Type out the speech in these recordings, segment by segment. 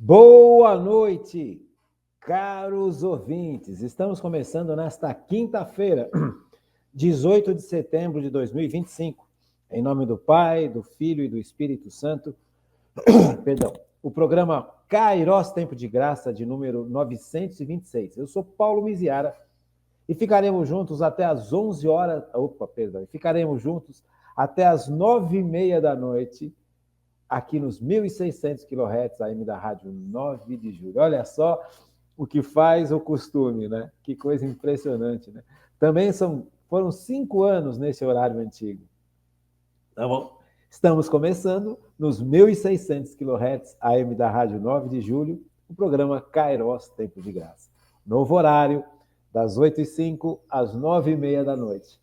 Boa noite, caros ouvintes. Estamos começando nesta quinta-feira, 18 de setembro de 2025. Em nome do Pai, do Filho e do Espírito Santo. Perdão. O programa Kairos Tempo de Graça, de número 926. Eu sou Paulo Miziara e ficaremos juntos até às 11 horas... Ficaremos juntos até às 9h30 da noite, aqui nos 1.600 kHz AM da Rádio 9 de Julho. Olha só o que faz o costume, né? Que coisa impressionante, né? Também foram 5 anos nesse horário antigo. Tá bom? Estamos começando nos 1.600 kHz AM da Rádio 9 de Julho, o programa Kairos Tempo de Graça. Novo horário, das 8h05 às 9h30 da noite.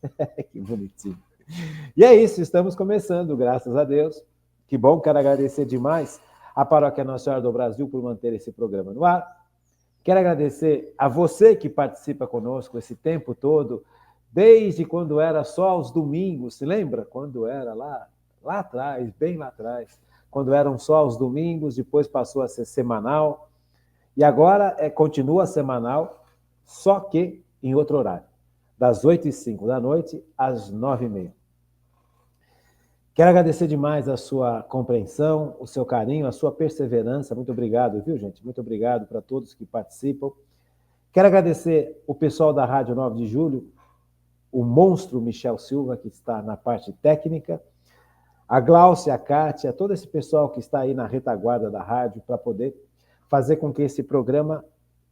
Que bonitinho. E é isso, estamos começando, graças a Deus. Que bom, quero agradecer demais à Paróquia Nossa Senhora do Brasil por manter esse programa no ar. Quero agradecer a você que participa conosco esse tempo todo, desde quando era só aos domingos, se lembra? Quando era lá atrás, bem lá atrás, quando eram só aos domingos, depois passou a ser semanal, e agora continua semanal, só que em outro horário, das 8h05 da noite às 9h30. Quero agradecer demais a sua compreensão, o seu carinho, a sua perseverança. Muito obrigado, viu, gente? Muito obrigado para todos que participam. Quero agradecer o pessoal da Rádio 9 de Julho, o monstro Michel Silva, que está na parte técnica, a Gláucia, a Kátia, todo esse pessoal que está aí na retaguarda da rádio para poder fazer com que esse programa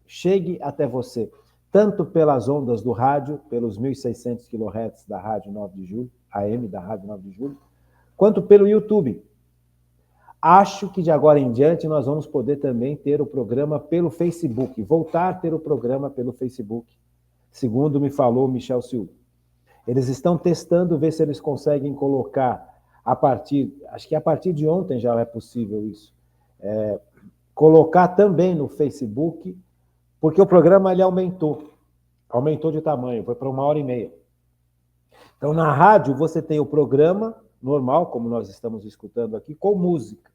chegue até você, tanto pelas ondas do rádio, pelos 1.600 kHz da Rádio 9 de Julho, AM da Rádio 9 de Julho, quanto pelo YouTube. Acho que de agora em diante nós vamos poder também ter o programa pelo Facebook, voltar a ter o programa pelo Facebook, segundo me falou o Michel Silva. Eles estão testando, ver se eles conseguem colocar acho que a partir de ontem já é possível isso, colocar também no Facebook, porque o programa ele aumentou de tamanho, foi para 1h30. Então na rádio você tem o programa normal, como nós estamos escutando aqui, com música.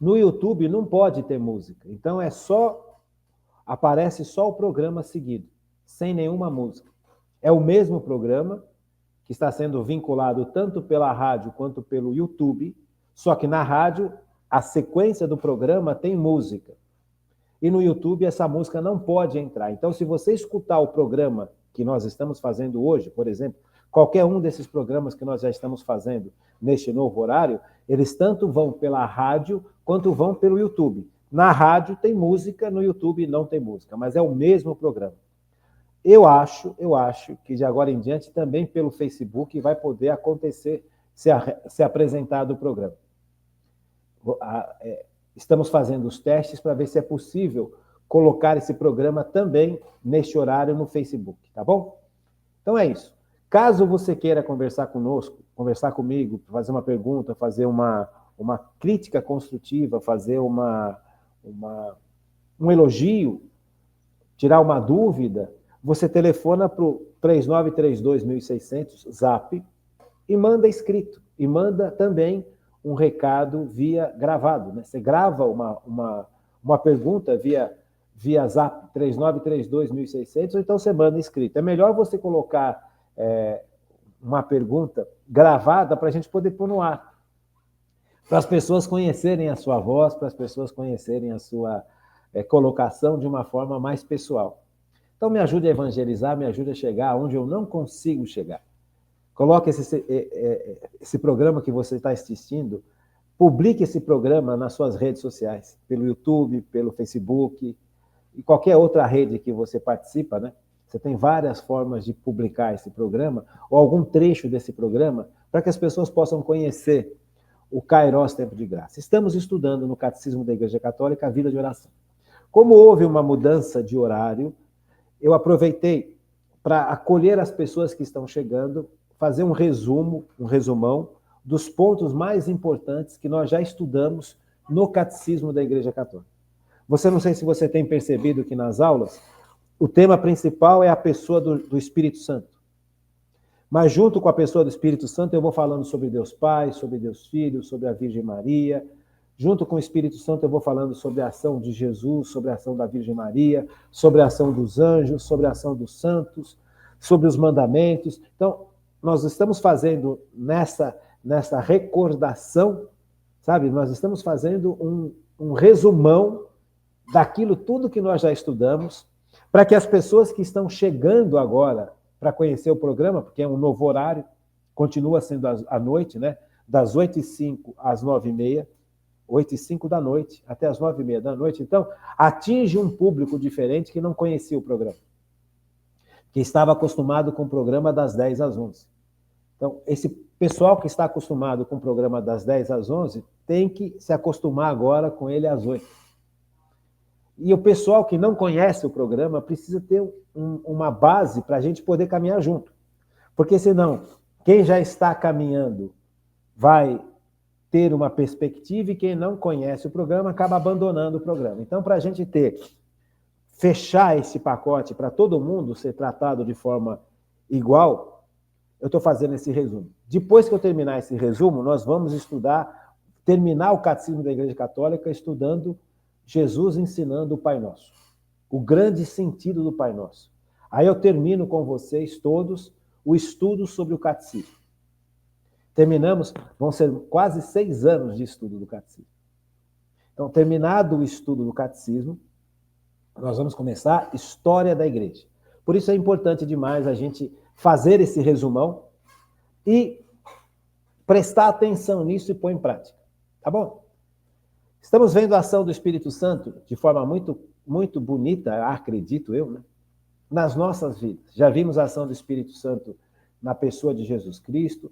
No YouTube não pode ter música, então aparece só o programa seguido, sem nenhuma música. É o mesmo programa que está sendo vinculado tanto pela rádio quanto pelo YouTube, só que na rádio a sequência do programa tem música. E no YouTube essa música não pode entrar. Então, se você escutar o programa que nós estamos fazendo hoje, por exemplo, qualquer um desses programas que nós já estamos fazendo neste novo horário, eles tanto vão pela rádio quanto vão pelo YouTube. Na rádio tem música, no YouTube não tem música, mas é o mesmo programa. Eu acho que de agora em diante também pelo Facebook vai poder acontecer, ser apresentado o programa. Estamos fazendo os testes para ver se é possível colocar esse programa também neste horário no Facebook, tá bom? Então é isso. Caso você queira conversar conosco, conversar comigo, fazer uma pergunta, fazer uma crítica construtiva, fazer um elogio, tirar uma dúvida, você telefona para o 3932-1600, Zap, e manda escrito. E manda também um recado via gravado, né? Você grava uma pergunta via Zap, 3932-1600, ou então você manda escrito. É melhor você colocar uma pergunta gravada para a gente poder pôr no ar, para as pessoas conhecerem a sua voz, para as pessoas conhecerem a sua colocação de uma forma mais pessoal. Então me ajude a evangelizar, me ajude a chegar onde eu não consigo chegar. Coloque esse programa que você está assistindo, publique esse programa nas suas redes sociais, pelo YouTube, pelo Facebook e qualquer outra rede que você participa, né? Você tem várias formas de publicar esse programa, ou algum trecho desse programa, para que as pessoas possam conhecer o Kairos Tempo de Graça. Estamos estudando no Catecismo da Igreja Católica a vida de oração. Como houve uma mudança de horário, eu aproveitei para acolher as pessoas que estão chegando, fazer um resumão dos pontos mais importantes que nós já estudamos no Catecismo da Igreja Católica. Não sei se você tem percebido que nas aulas, o tema principal é a pessoa do Espírito Santo. Mas junto com a pessoa do Espírito Santo, eu vou falando sobre Deus Pai, sobre Deus Filho, sobre a Virgem Maria, Junto com o Espírito Santo, eu vou falando sobre a ação de Jesus, sobre a ação da Virgem Maria, sobre a ação dos anjos, sobre a ação dos santos, sobre os mandamentos. Então, nós estamos fazendo nessa recordação, sabe? Nós estamos fazendo um resumão daquilo tudo que nós já estudamos, para que as pessoas que estão chegando agora para conhecer o programa, porque é um novo horário, continua sendo à noite, né? Das 8h05 às 9h30, 8h05 da noite até as 9h30 da noite. Então, atinge um público diferente que não conhecia o programa, que estava acostumado com o programa das 10 às 11. Então, esse pessoal que está acostumado com o programa das 10 às 11 tem que se acostumar agora com ele às 8. E o pessoal que não conhece o programa precisa ter uma base para a gente poder caminhar junto. Porque senão, quem já está caminhando vai ter uma perspectiva e quem não conhece o programa acaba abandonando o programa. Então, para a gente fechar esse pacote para todo mundo ser tratado de forma igual, eu estou fazendo esse resumo. Depois que eu terminar esse resumo, nós vamos terminar o Catecismo da Igreja Católica estudando Jesus ensinando o Pai Nosso, o grande sentido do Pai Nosso. Aí eu termino com vocês todos o estudo sobre o Catecismo. Terminamos, vão ser quase 6 anos de estudo do Catecismo. Então, terminado o estudo do Catecismo, nós vamos começar a História da Igreja. Por isso é importante demais a gente fazer esse resumão e prestar atenção nisso e pôr em prática. Tá bom? Estamos vendo a ação do Espírito Santo de forma muito, muito bonita, acredito eu, né? Nas nossas vidas. Já vimos a ação do Espírito Santo na pessoa de Jesus Cristo,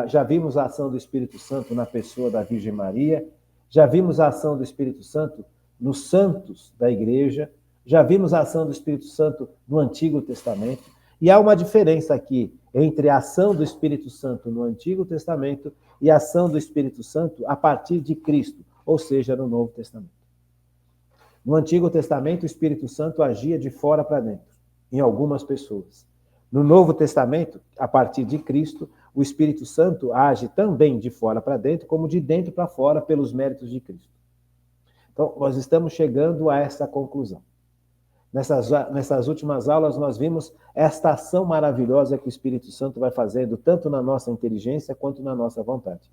já vimos a ação do Espírito Santo na pessoa da Virgem Maria, já vimos a ação do Espírito Santo nos santos da Igreja, já vimos a ação do Espírito Santo no Antigo Testamento, e há uma diferença aqui entre a ação do Espírito Santo no Antigo Testamento e a ação do Espírito Santo a partir de Cristo, ou seja, no Novo Testamento. No Antigo Testamento, o Espírito Santo agia de fora para dentro, em algumas pessoas. No Novo Testamento, a partir de Cristo, o Espírito Santo age também de fora para dentro, como de dentro para fora, pelos méritos de Cristo. Então, nós estamos chegando a essa conclusão. Nessas últimas aulas, nós vimos esta ação maravilhosa que o Espírito Santo vai fazendo, tanto na nossa inteligência quanto na nossa vontade.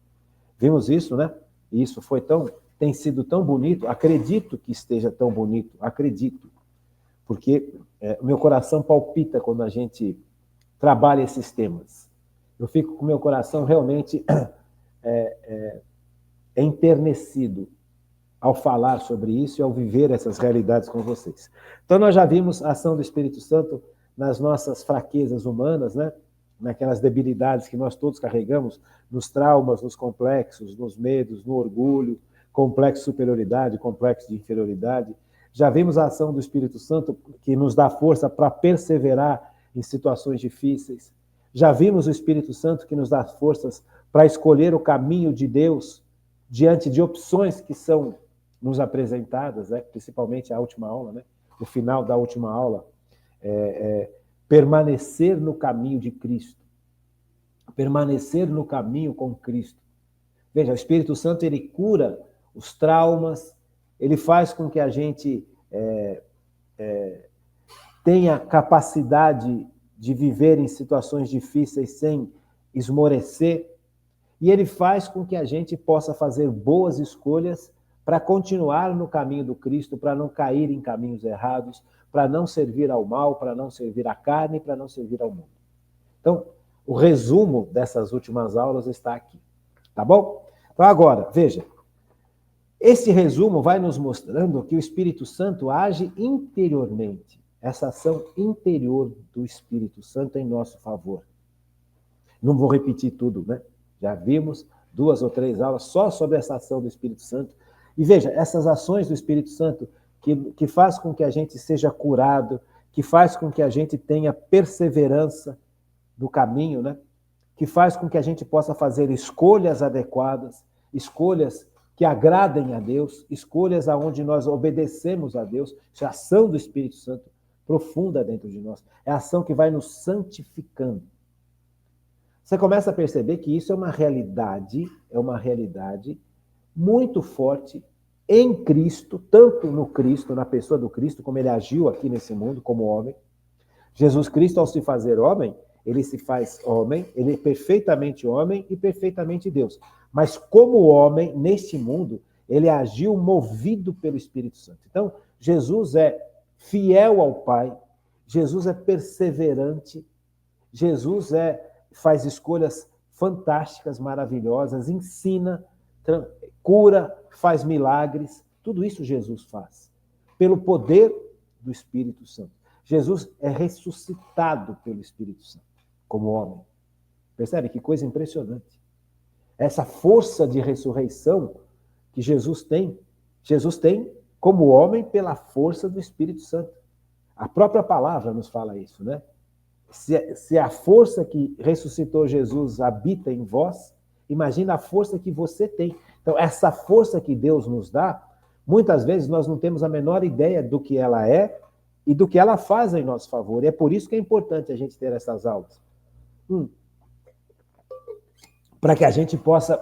Vimos isso, né? E isso tem sido tão bonito, acredito que esteja tão bonito, acredito, porque o meu coração palpita quando a gente trabalha esses temas. Eu fico com o meu coração realmente enternecido ao falar sobre isso e ao viver essas realidades com vocês. Então, nós já vimos a ação do Espírito Santo nas nossas fraquezas humanas, né? Naquelas debilidades que nós todos carregamos, nos traumas, nos complexos, nos medos, no orgulho, complexo de superioridade, complexo de inferioridade. Já vimos a ação do Espírito Santo que nos dá força para perseverar em situações difíceis. Já vimos o Espírito Santo que nos dá forças para escolher o caminho de Deus diante de opções que são nos apresentadas, né? Principalmente a última aula, né? O final da última aula, permanecer no caminho de Cristo, permanecer no caminho com Cristo. Veja, o Espírito Santo, ele cura os traumas, ele faz com que a gente tenha capacidade de viver em situações difíceis sem esmorecer, e ele faz com que a gente possa fazer boas escolhas para continuar no caminho do Cristo, para não cair em caminhos errados, para não servir ao mal, para não servir à carne, para não servir ao mundo. Então, o resumo dessas últimas aulas está aqui, tá bom? Então, agora, veja, esse resumo vai nos mostrando que o Espírito Santo age interiormente, essa ação interior do Espírito Santo em nosso favor. Não vou repetir tudo, né? Já vimos 2 ou 3 aulas só sobre essa ação do Espírito Santo. E veja, essas ações do Espírito Santo que faz com que a gente seja curado, que faz com que a gente tenha perseverança no caminho, né? Que faz com que a gente possa fazer escolhas adequadas, escolhas que agradem a Deus, escolhas aonde nós obedecemos a Deus. Isso é a ação do Espírito Santo profunda dentro de nós. É a ação que vai nos santificando. Você começa a perceber que isso é uma realidade muito forte em Cristo, tanto no Cristo, na pessoa do Cristo, como ele agiu aqui nesse mundo como homem. Jesus Cristo, ao se fazer homem, ele se faz homem, ele é perfeitamente homem e perfeitamente Deus. Mas como homem, neste mundo, ele agiu movido pelo Espírito Santo. Então, Jesus é fiel ao Pai, Jesus é perseverante, Jesus faz escolhas fantásticas, maravilhosas, ensina, cura, faz milagres. Tudo isso Jesus faz, pelo poder do Espírito Santo. Jesus é ressuscitado pelo Espírito Santo, como homem. Percebe que coisa impressionante? Essa força de ressurreição que Jesus tem como homem pela força do Espírito Santo. A própria palavra nos fala isso, né? Se a força que ressuscitou Jesus habita em vós, imagina a força que você tem. Então, essa força que Deus nos dá, muitas vezes nós não temos a menor ideia do que ela é e do que ela faz em nosso favor. E é por isso que é importante a gente ter essas aulas. Para que a gente possa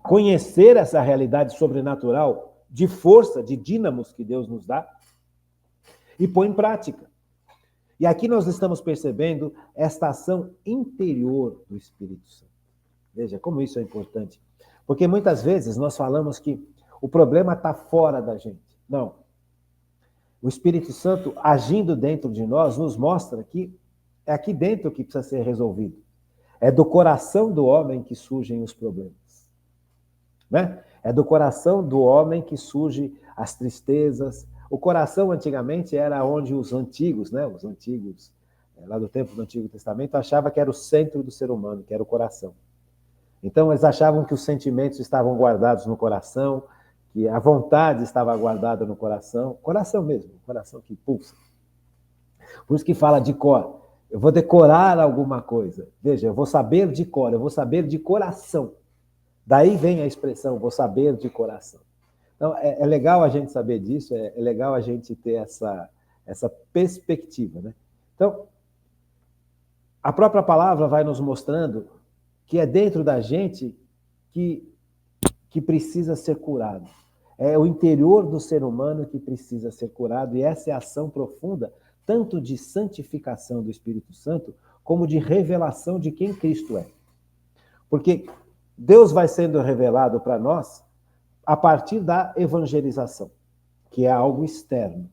conhecer essa realidade sobrenatural de força, de dínamos que Deus nos dá e pôr em prática. E aqui nós estamos percebendo esta ação interior do Espírito Santo. Veja como isso é importante. Porque muitas vezes nós falamos que o problema está fora da gente. Não. O Espírito Santo, agindo dentro de nós, nos mostra que é aqui dentro que precisa ser resolvido. É do coração do homem que surgem os problemas. Né? É do coração do homem que surgem as tristezas. O coração, antigamente, era onde os antigos, lá do tempo do Antigo Testamento, achavam que era o centro do ser humano, que era o coração. Então, eles achavam que os sentimentos estavam guardados no coração, que a vontade estava guardada no coração mesmo, o coração que pulsa. Por isso que fala de cor. Eu vou decorar alguma coisa. Veja, eu vou saber de cor, eu vou saber de coração. Daí vem a expressão, vou saber de coração. Então, é legal a gente saber disso, é legal a gente ter essa perspectiva, né? Então, a própria palavra vai nos mostrando que é dentro da gente que precisa ser curado. É o interior do ser humano que precisa ser curado, e essa é a ação profunda, tanto de santificação do Espírito Santo, como de revelação de quem Cristo é. Porque Deus vai sendo revelado para nós a partir da evangelização, que é algo externo.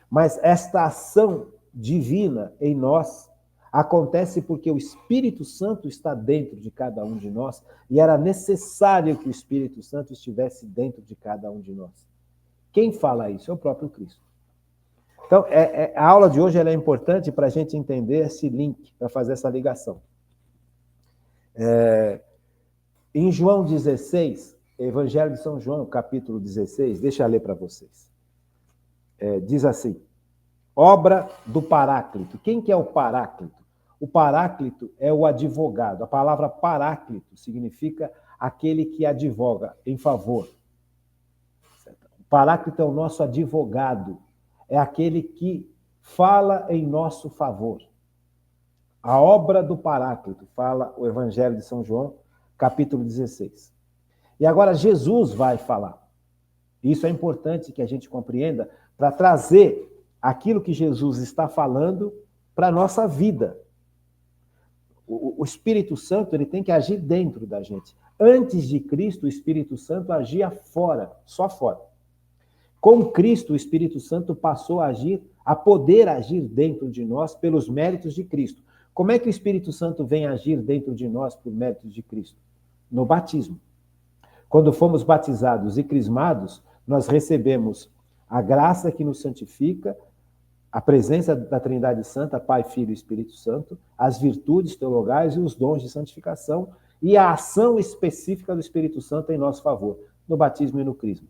Mas esta ação divina em nós acontece porque o Espírito Santo está dentro de cada um de nós e era necessário que o Espírito Santo estivesse dentro de cada um de nós. Quem fala isso? É o próprio Cristo. Então, a aula de hoje ela é importante para a gente entender esse link, para fazer essa ligação. Em João 16, Evangelho de São João, capítulo 16, deixa eu ler para vocês. Diz assim, obra do Paráclito. Quem que é o Paráclito? O Paráclito é o advogado. A palavra Paráclito significa aquele que advoga em favor. O Paráclito é o nosso advogado. É aquele que fala em nosso favor. A obra do Paráclito, fala o Evangelho de São João, capítulo 16. E agora Jesus vai falar. Isso é importante que a gente compreenda para trazer aquilo que Jesus está falando para a nossa vida. O Espírito Santo ele tem que agir dentro da gente. Antes de Cristo, o Espírito Santo agia fora, só fora. Com Cristo, o Espírito Santo passou a poder agir dentro de nós pelos méritos de Cristo. Como é que o Espírito Santo vem agir dentro de nós por méritos de Cristo? No batismo. Quando fomos batizados e crismados, nós recebemos a graça que nos santifica, a presença da Trindade Santa, Pai, Filho e Espírito Santo, as virtudes teologais e os dons de santificação e a ação específica do Espírito Santo em nosso favor, no batismo e no crisma.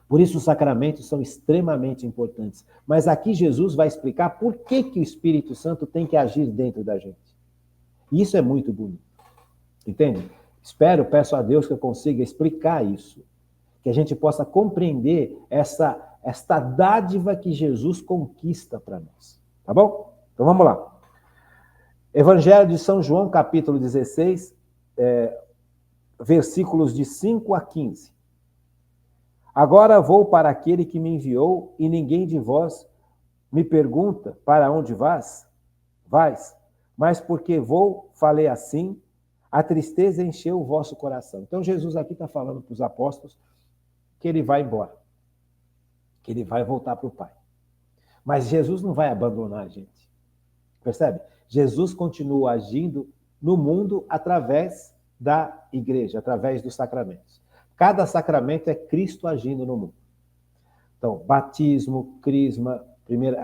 Por isso os sacramentos são extremamente importantes. Mas aqui Jesus vai explicar por que o Espírito Santo tem que agir dentro da gente. E isso é muito bonito. Entende? Peço a Deus que eu consiga explicar isso. Que a gente possa compreender esta dádiva que Jesus conquista para nós. Tá bom? Então vamos lá. Evangelho de São João, capítulo 16, versículos de 5 a 15. Agora vou para aquele que me enviou, e ninguém de vós me pergunta para onde vais? Mas porque vou, falei assim, a tristeza encheu o vosso coração. Então Jesus aqui está falando para os apóstolos que ele vai embora, que ele vai voltar para o Pai. Mas Jesus não vai abandonar a gente. Percebe? Jesus continua agindo no mundo através da igreja, através dos sacramentos. Cada sacramento é Cristo agindo no mundo. Então, batismo, crisma, primeiro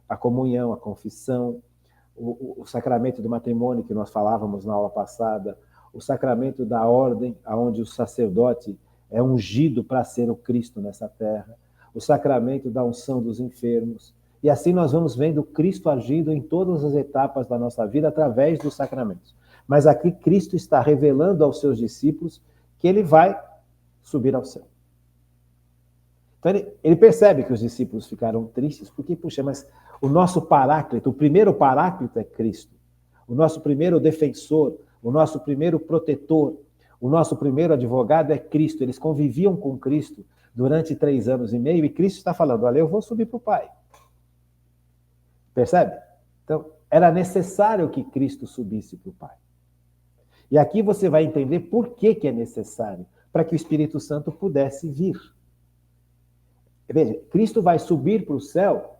a comunhão, a confissão, o sacramento do matrimônio que nós falávamos na aula passada, o sacramento da ordem, onde o sacerdote é ungido para ser o Cristo nessa terra, o sacramento da unção dos enfermos. E assim nós vamos vendo Cristo agindo em todas as etapas da nossa vida através dos sacramentos. Mas aqui Cristo está revelando aos seus discípulos que ele vai subir ao céu. Então ele percebe que os discípulos ficaram tristes, porque, puxa, mas o nosso paráclito, o primeiro paráclito é Cristo. O nosso primeiro defensor, o nosso primeiro protetor, o nosso primeiro advogado é Cristo. Eles conviviam com Cristo durante 3 anos e meio, e Cristo está falando, olha, eu vou subir para o Pai. Percebe? Então, era necessário que Cristo subisse para o Pai. E aqui você vai entender por que é necessário, para que o Espírito Santo pudesse vir. Veja, Cristo vai subir para o céu,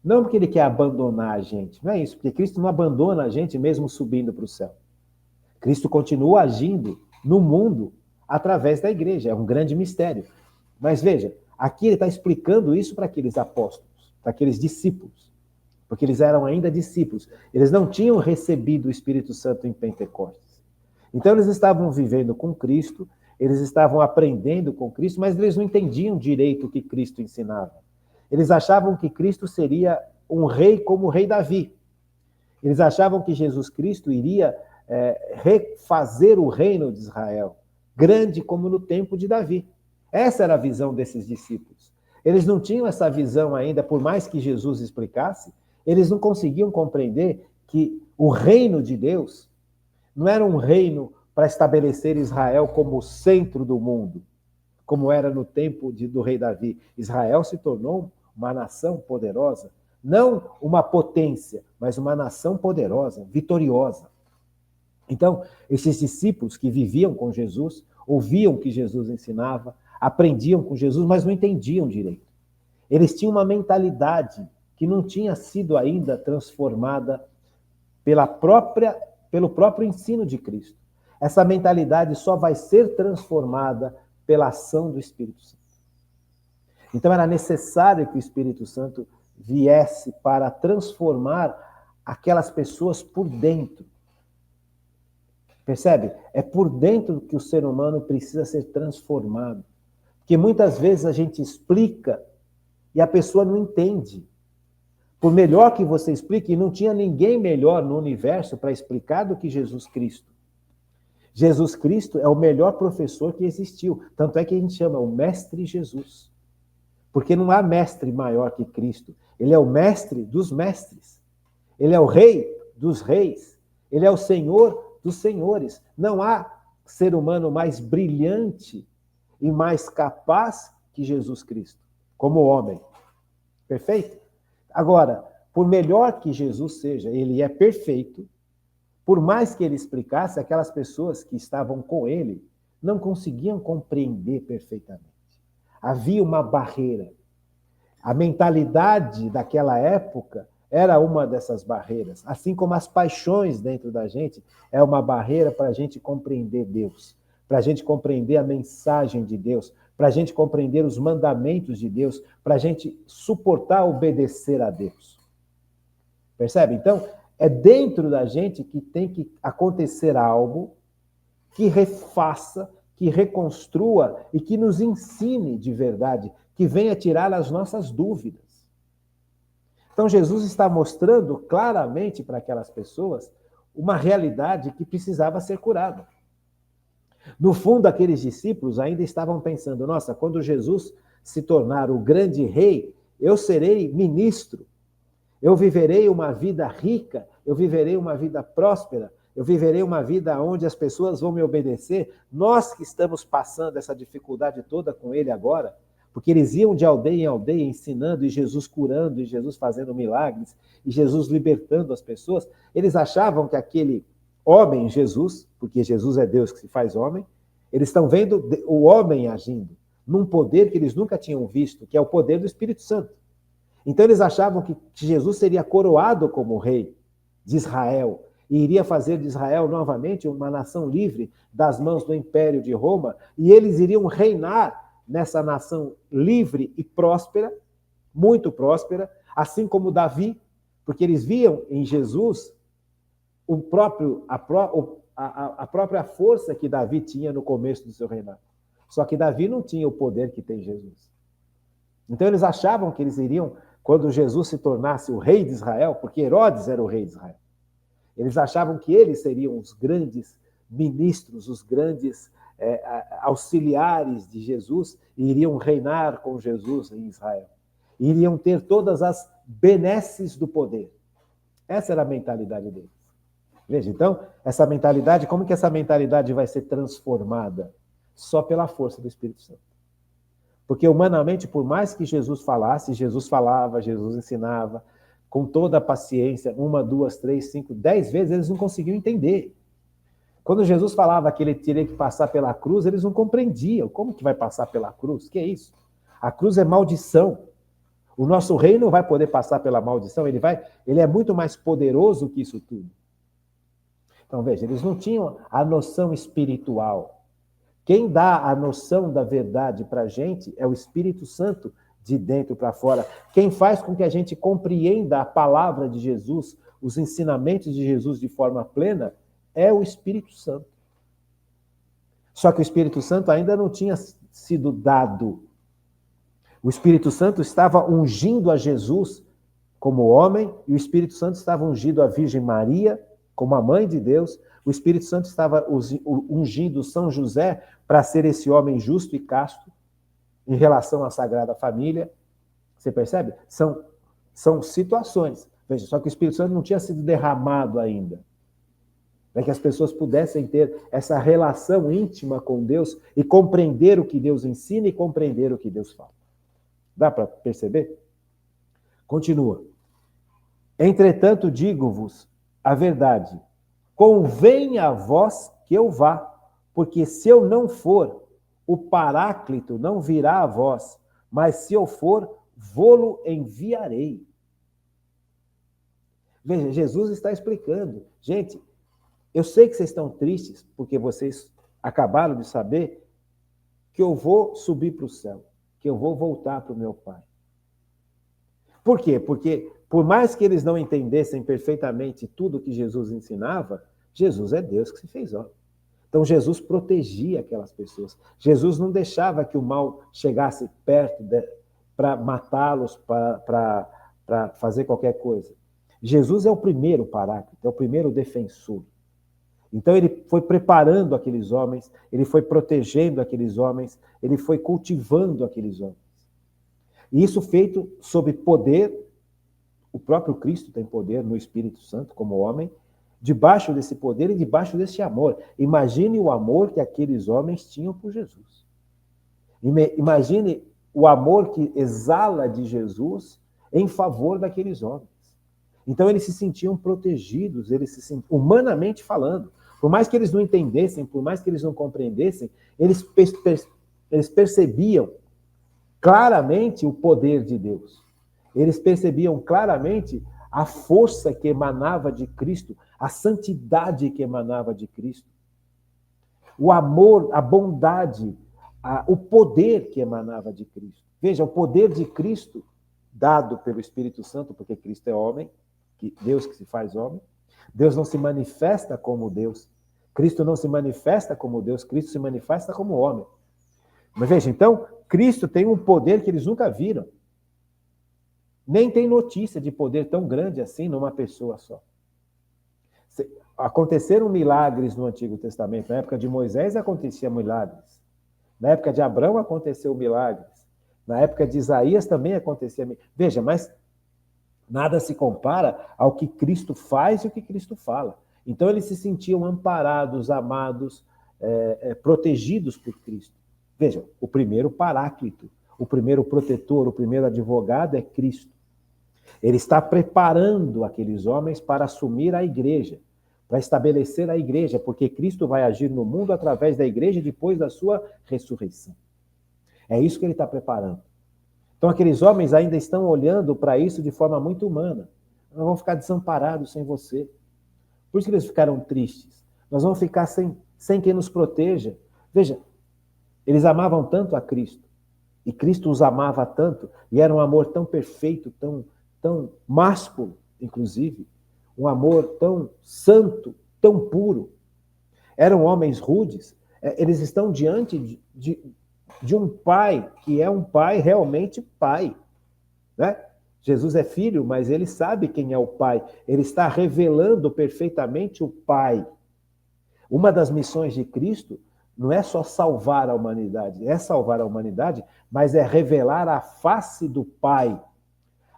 não porque ele quer abandonar a gente, não é isso, porque Cristo não abandona a gente mesmo subindo para o céu. Cristo continua agindo no mundo através da igreja, é um grande mistério. Mas veja, aqui ele está explicando isso para aqueles apóstolos, para aqueles discípulos, porque eles eram ainda discípulos. Eles não tinham recebido o Espírito Santo em Pentecostes. Então eles estavam vivendo com Cristo, eles estavam aprendendo com Cristo, mas eles não entendiam direito o que Cristo ensinava. Eles achavam que Cristo seria um rei como o rei Davi. Eles achavam que Jesus Cristo iria refazer o reino de Israel, grande como no tempo de Davi. Essa era a visão desses discípulos. Eles não tinham essa visão ainda, por mais que Jesus explicasse, eles não conseguiam compreender que o reino de Deus não era um reino para estabelecer Israel como o centro do mundo, como era no tempo do rei Davi. Israel se tornou uma nação poderosa, não uma potência, mas uma nação poderosa, vitoriosa. Então, esses discípulos que viviam com Jesus, ouviam o que Jesus ensinava, aprendiam com Jesus, mas não entendiam direito. Eles tinham uma mentalidade que não tinha sido ainda transformada pelo próprio ensino de Cristo. Essa mentalidade só vai ser transformada pela ação do Espírito Santo. Então era necessário que o Espírito Santo viesse para transformar aquelas pessoas por dentro. Percebe? É por dentro que o ser humano precisa ser transformado. Porque muitas vezes a gente explica e a pessoa não entende. Por melhor que você explique, não tinha ninguém melhor no universo para explicar do que Jesus Cristo. Jesus Cristo é o melhor professor que existiu. Tanto é que a gente chama o Mestre Jesus. Porque não há mestre maior que Cristo. Ele é o mestre dos mestres. Ele é o rei dos reis. Ele é o Senhor dos senhores. Não há ser humano mais brilhante e mais capaz que Jesus Cristo, como homem. Perfeito? Agora, por melhor que Jesus seja, ele é perfeito. Por mais que ele explicasse, aquelas pessoas que estavam com ele não conseguiam compreender perfeitamente. Havia uma barreira. A mentalidade daquela época era uma dessas barreiras. Assim como as paixões dentro da gente é uma barreira para a gente compreender Deus, para a gente compreender a mensagem de Deus, para a gente compreender os mandamentos de Deus, para a gente suportar obedecer a Deus. Percebe? Então, é dentro da gente que tem que acontecer algo que refaça, que reconstrua e que nos ensine de verdade, que venha tirar as nossas dúvidas. Então, Jesus está mostrando claramente para aquelas pessoas uma realidade que precisava ser curada. No fundo, aqueles discípulos ainda estavam pensando, nossa, quando Jesus se tornar o grande rei, eu serei ministro, eu viverei uma vida rica, eu viverei uma vida próspera, eu viverei uma vida onde as pessoas vão me obedecer. Nós que estamos passando essa dificuldade toda com ele agora, porque eles iam de aldeia em aldeia ensinando, e Jesus curando, e Jesus fazendo milagres, e Jesus libertando as pessoas, eles achavam que aquele homem, Jesus, porque Jesus é Deus que se faz homem, eles estão vendo o homem agindo num poder que eles nunca tinham visto, que é o poder do Espírito Santo. Então eles achavam que Jesus seria coroado como rei de Israel, e iria fazer de Israel novamente uma nação livre das mãos do Império de Roma, e eles iriam reinar nessa nação livre e próspera, muito próspera, assim como Davi, porque eles viam em Jesus a própria força que Davi tinha no começo do seu reinado. Só que Davi não tinha o poder que tem Jesus. Então eles achavam que eles iriam, quando Jesus se tornasse o rei de Israel, porque Herodes era o rei de Israel, eles achavam que eles seriam os grandes ministros, os grandes auxiliares de Jesus, e iriam reinar com Jesus em Israel. Iriam ter todas as benesses do poder. Essa era a mentalidade deles. Veja, então, essa mentalidade, como que essa mentalidade vai ser transformada? Só pela força do Espírito Santo. Porque humanamente, por mais que Jesus falasse, Jesus falava, Jesus ensinava, com toda a paciência, 1, 2, 3, 5, 10 vezes, eles não conseguiam entender. Quando Jesus falava que ele teria que passar pela cruz, eles não compreendiam. Como que vai passar pela cruz? Que é isso? A cruz é maldição. O nosso rei não vai poder passar pela maldição, ele é muito mais poderoso que isso tudo. Então, veja, eles não tinham a noção espiritual. Quem dá a noção da verdade para a gente é o Espírito Santo, de dentro para fora. Quem faz com que a gente compreenda a palavra de Jesus, os ensinamentos de Jesus de forma plena, é o Espírito Santo. Só que o Espírito Santo ainda não tinha sido dado. O Espírito Santo estava ungindo a Jesus como homem, e o Espírito Santo estava ungindo a Virgem Maria como a mãe de Deus. O Espírito Santo estava ungindo São José para ser esse homem justo e casto em relação à Sagrada Família. Você percebe? São situações. Veja, só que o Espírito Santo não tinha sido derramado ainda. Para que as pessoas pudessem ter essa relação íntima com Deus e compreender o que Deus ensina e compreender o que Deus fala. Dá para perceber? Continua. Entretanto, digo-vos a verdade. Convém a vós que eu vá, porque se eu não for, o Paráclito não virá a vós, mas se eu for, vô-lo enviarei. Veja, Jesus está explicando. Gente, eu sei que vocês estão tristes, porque vocês acabaram de saber que eu vou subir para o céu, que eu vou voltar para o meu Pai. Por quê? Porque, por mais que eles não entendessem perfeitamente tudo que Jesus ensinava, Jesus é Deus que se fez homem. Então, Jesus protegia aquelas pessoas. Jesus não deixava que o mal chegasse perto para matá-los, para fazer qualquer coisa. Jesus é o primeiro Paráclito, é o primeiro defensor. Então, ele foi preparando aqueles homens, ele foi protegendo aqueles homens, ele foi cultivando aqueles homens. E isso feito sob poder, o próprio Cristo tem poder no Espírito Santo como homem, debaixo desse poder e debaixo desse amor. Imagine o amor que aqueles homens tinham por Jesus. Imagine o amor que exala de Jesus em favor daqueles homens. Então eles se sentiam protegidos, humanamente falando. Por mais que eles não entendessem, por mais que eles não compreendessem, eles percebiam claramente o poder de Deus. Eles percebiam claramente a força que emanava de Cristo, a santidade que emanava de Cristo, o amor, a bondade, o poder que emanava de Cristo. Veja, o poder de Cristo, dado pelo Espírito Santo, porque Cristo é homem, Deus que se faz homem. Deus não se manifesta como Deus. Cristo não se manifesta como Deus, Cristo se manifesta como homem. Mas veja, então, Cristo tem um poder que eles nunca viram. Nem tem notícia de poder tão grande assim numa pessoa só. Aconteceram milagres no Antigo Testamento. Na época de Moisés aconteciam milagres. Na época de Abraão aconteceu milagres. Na época de Isaías também acontecia milagres. Veja, mas nada se compara ao que Cristo faz e o que Cristo fala. Então eles se sentiam amparados, amados, protegidos por Cristo. Vejam, o primeiro paráclito, o primeiro protetor, o primeiro advogado é Cristo. Ele está preparando aqueles homens para assumir a igreja, para estabelecer a igreja, porque Cristo vai agir no mundo através da igreja depois da sua ressurreição. É isso que ele está preparando. Então aqueles homens ainda estão olhando para isso de forma muito humana. Nós vamos ficar desamparados sem você. Por isso que eles ficaram tristes. Nós vamos ficar sem quem nos proteja. Veja, eles amavam tanto a Cristo, e Cristo os amava tanto, e era um amor tão perfeito, tão másculo, inclusive, um amor tão santo, tão puro. Eram homens rudes, eles estão diante de um pai, que é um pai realmente pai, né? Jesus é filho, mas ele sabe quem é o pai. Ele está revelando perfeitamente o pai. Uma das missões de Cristo não é só salvar a humanidade, mas é revelar a face do Pai,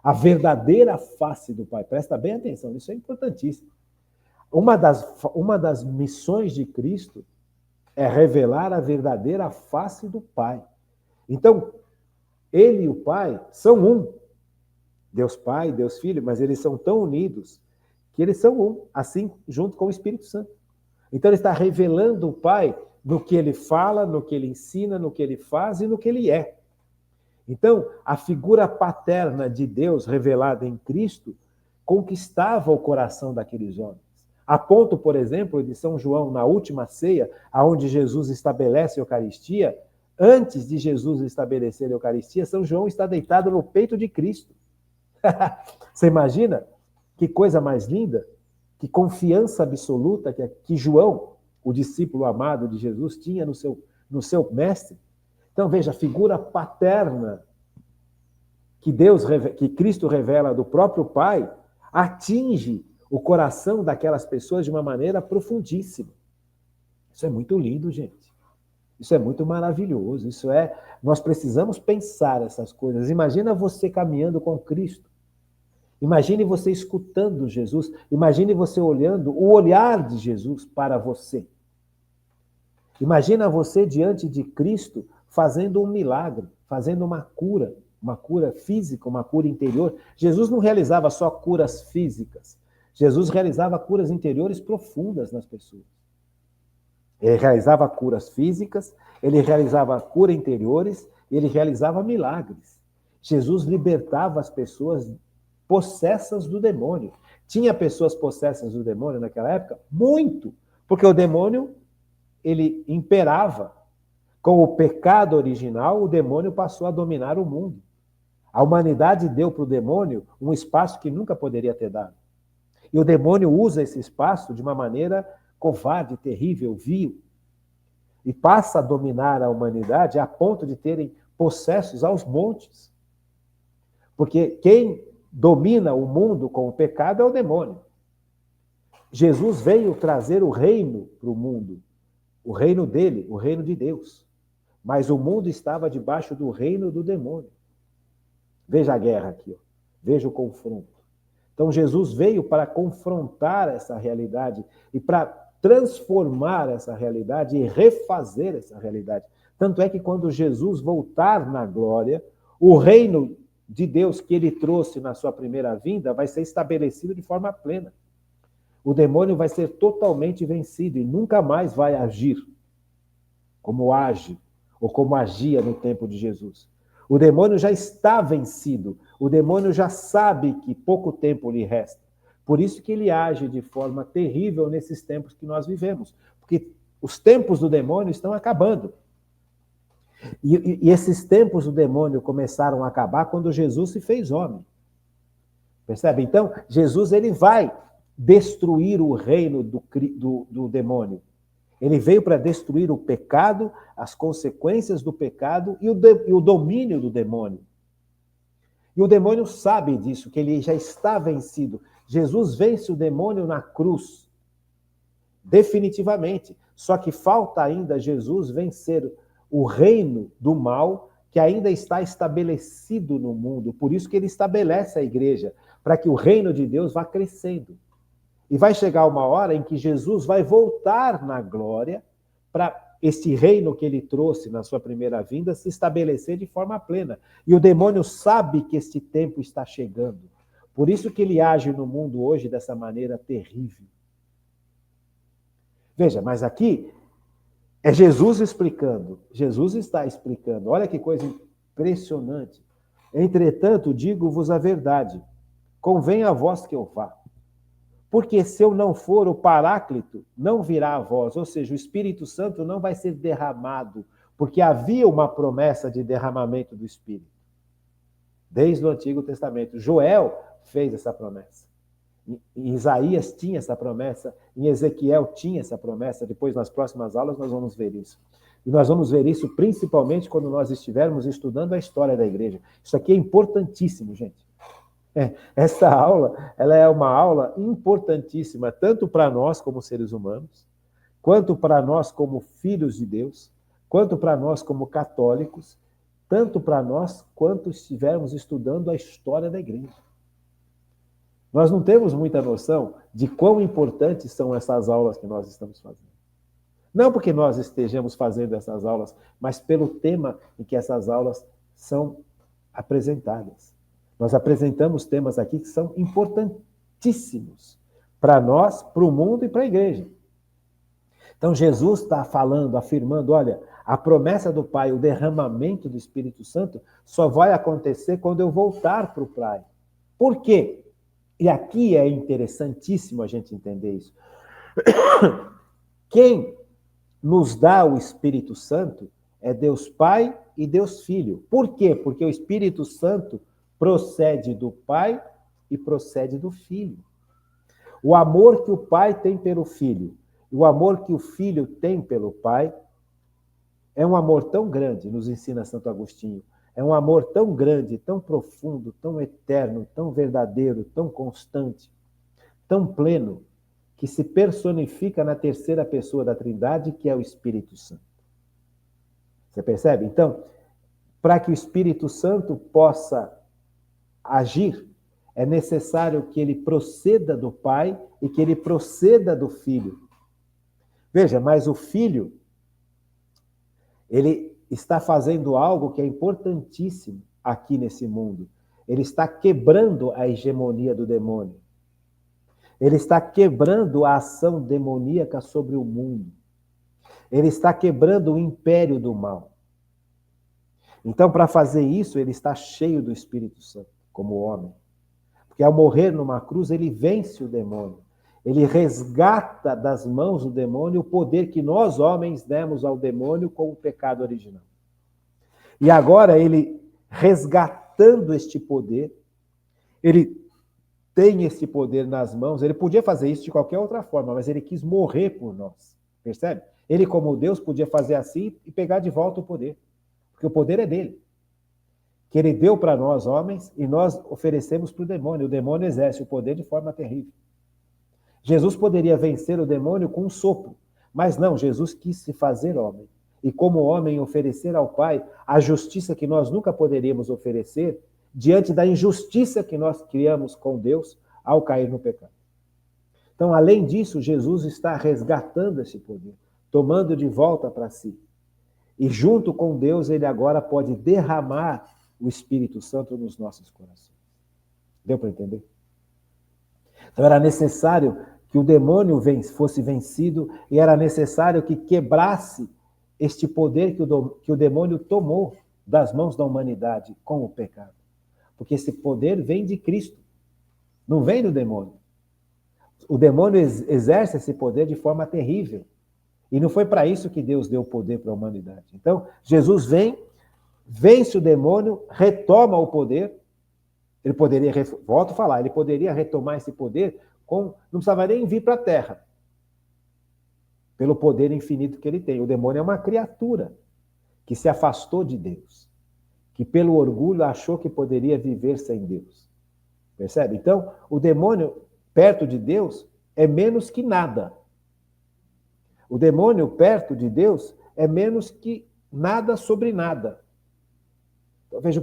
a verdadeira face do Pai. Presta bem atenção, isso é importantíssimo. Uma das missões de Cristo é revelar a verdadeira face do Pai. Então, ele e o Pai são um. Deus Pai, Deus Filho, mas eles são tão unidos que eles são um, assim, junto com o Espírito Santo. Então, ele está revelando o Pai no que ele fala, no que ele ensina, no que ele faz e no que ele é. Então, a figura paterna de Deus revelada em Cristo conquistava o coração daqueles homens. A ponto, por exemplo, de São João, na última ceia, onde Jesus estabelece a Eucaristia, antes de Jesus estabelecer a Eucaristia, São João está deitado no peito de Cristo. Você imagina? Que coisa mais linda, que confiança absoluta que João, o discípulo amado de Jesus, tinha no seu mestre. Então, veja, a figura paterna que Cristo revela do próprio Pai atinge o coração daquelas pessoas de uma maneira profundíssima. Isso é muito lindo, gente. Isso é muito maravilhoso. Nós precisamos pensar essas coisas. Imagina você caminhando com Cristo. Imagine você escutando Jesus. Imagine você olhando o olhar de Jesus para você. Imagina você diante de Cristo fazendo um milagre, fazendo uma cura física, uma cura interior. Jesus não realizava só curas físicas. Jesus realizava curas interiores profundas nas pessoas. Ele realizava curas físicas, ele realizava curas interiores, ele realizava milagres. Jesus libertava as pessoas possessas do demônio. Tinha pessoas possessas do demônio naquela época? Muito, porque o demônio ele imperava. Com o pecado original, o demônio passou a dominar o mundo. A humanidade deu para o demônio um espaço que nunca poderia ter dado. E o demônio usa esse espaço de uma maneira covarde, terrível, vil. E passa a dominar a humanidade a ponto de terem possessos aos montes. Porque quem domina o mundo com o pecado é o demônio. Jesus veio trazer o reino para o mundo. O reino dele, o reino de Deus. Mas o mundo estava debaixo do reino do demônio. Veja a guerra aqui, ó. Veja o confronto. Então Jesus veio para confrontar essa realidade e para transformar essa realidade e refazer essa realidade. Tanto é que quando Jesus voltar na glória, o reino de Deus que ele trouxe na sua primeira vinda vai ser estabelecido de forma plena. O demônio vai ser totalmente vencido e nunca mais vai agir como age ou como agia no tempo de Jesus. O demônio já está vencido. O demônio já sabe que pouco tempo lhe resta. Por isso que ele age de forma terrível nesses tempos que nós vivemos. Porque os tempos do demônio estão acabando. E esses tempos do demônio começaram a acabar quando Jesus se fez homem. Percebe? Então, Jesus ele vai destruir o reino do demônio. Ele veio para destruir o pecado, as consequências do pecado e o domínio do demônio. E o demônio sabe disso, que ele já está vencido. Jesus vence o demônio na cruz, definitivamente. Só que falta ainda Jesus vencer o reino do mal que ainda está estabelecido no mundo. Por isso que ele estabelece a igreja, para que o reino de Deus vá crescendo. E vai chegar uma hora em que Jesus vai voltar na glória para este reino que ele trouxe na sua primeira vinda se estabelecer de forma plena. E o demônio sabe que este tempo está chegando. Por isso que ele age no mundo hoje dessa maneira terrível. Veja, mas aqui é Jesus explicando. Jesus está explicando. Olha que coisa impressionante. Entretanto, digo-vos a verdade. Convém a vós que eu vá. Porque se eu não for, o Paráclito não virá a vós. Ou seja, o Espírito Santo não vai ser derramado. Porque havia uma promessa de derramamento do Espírito. Desde o Antigo Testamento. Joel fez essa promessa. Em Isaías tinha essa promessa, em Ezequiel tinha essa promessa. Depois, nas próximas aulas, nós vamos ver isso. E nós vamos ver isso principalmente quando nós estivermos estudando a história da igreja. Isso aqui é importantíssimo, gente. Essa aula, ela é uma aula importantíssima, tanto para nós como seres humanos, quanto para nós como filhos de Deus, quanto para nós como católicos, tanto para nós quanto estivermos estudando a história da igreja. Nós não temos muita noção de quão importantes são essas aulas que nós estamos fazendo. Não porque nós estejamos fazendo essas aulas, mas pelo tema em que essas aulas são apresentadas. Nós apresentamos temas aqui que são importantíssimos para nós, para o mundo e para a igreja. Então Jesus está falando, afirmando, olha, a promessa do Pai, o derramamento do Espírito Santo, só vai acontecer quando eu voltar para o Pai. Por quê? E aqui é interessantíssimo a gente entender isso. Quem nos dá o Espírito Santo é Deus Pai e Deus Filho. Por quê? Porque o Espírito Santo procede do Pai e procede do Filho. O amor que o Pai tem pelo Filho, o amor que o Filho tem pelo Pai, é um amor tão grande, nos ensina Santo Agostinho, é um amor tão grande, tão profundo, tão eterno, tão verdadeiro, tão constante, tão pleno, que se personifica na terceira pessoa da Trindade, que é o Espírito Santo. Você percebe? Então, para que o Espírito Santo possa agir, é necessário que ele proceda do Pai e que ele proceda do Filho. Veja, mas o Filho, ele está fazendo algo que é importantíssimo aqui nesse mundo. Ele está quebrando a hegemonia do demônio. Ele está quebrando a ação demoníaca sobre o mundo. Ele está quebrando o império do mal. Então, para fazer isso, ele está cheio do Espírito Santo, como homem. Porque ao morrer numa cruz, ele vence o demônio. Ele resgata das mãos do demônio o poder que nós, homens, demos ao demônio com o pecado original. E agora, ele, resgatando este poder, ele tem esse poder nas mãos. Ele podia fazer isso de qualquer outra forma, mas ele quis morrer por nós. Percebe? Ele, como Deus, podia fazer assim e pegar de volta o poder. Porque o poder é dele. Que ele deu para nós, homens, e nós oferecemos para o demônio. O demônio exerce o poder de forma terrível. Jesus poderia vencer o demônio com um sopro, mas não, Jesus quis se fazer homem. E como homem oferecer ao Pai a justiça que nós nunca poderíamos oferecer diante da injustiça que nós criamos com Deus ao cair no pecado. Então, além disso, Jesus está resgatando esse poder, tomando de volta para si. E junto com Deus, ele agora pode derramar o Espírito Santo nos nossos corações. Deu para entender? Então era necessário que o demônio fosse vencido e era necessário que quebrasse este poder que o demônio tomou das mãos da humanidade com o pecado. Porque esse poder vem de Cristo, não vem do demônio. O demônio exerce esse poder de forma terrível. E não foi para isso que Deus deu o poder para a humanidade. Então, Jesus vem, vence o demônio, retoma o poder. Ele poderia, volto a falar, ele poderia retomar esse poder, não precisava nem vir para a Terra, pelo poder infinito que ele tem. O demônio é uma criatura que se afastou de Deus, que pelo orgulho achou que poderia viver sem Deus. Percebe? Então, o demônio, perto de Deus, é menos que nada. O demônio, perto de Deus, é menos que nada sobre nada. Então, veja,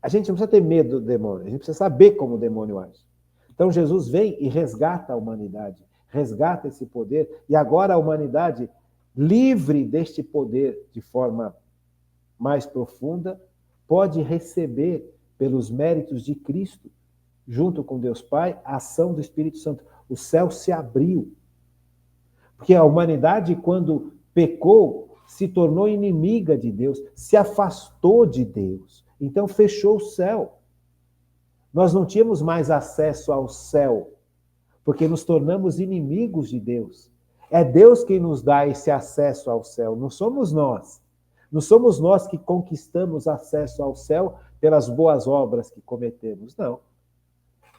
a gente não precisa ter medo do demônio, a gente precisa saber como o demônio age. Então Jesus vem e resgata a humanidade, resgata esse poder, e agora a humanidade, livre deste poder de forma mais profunda, pode receber, pelos méritos de Cristo, junto com Deus Pai, a ação do Espírito Santo. O céu se abriu. Porque a humanidade, quando pecou, se tornou inimiga de Deus, se afastou de Deus. Então fechou o céu. Nós não tínhamos mais acesso ao céu, porque nos tornamos inimigos de Deus. É Deus quem nos dá esse acesso ao céu, não somos nós. Não somos nós que conquistamos acesso ao céu pelas boas obras que cometemos, não.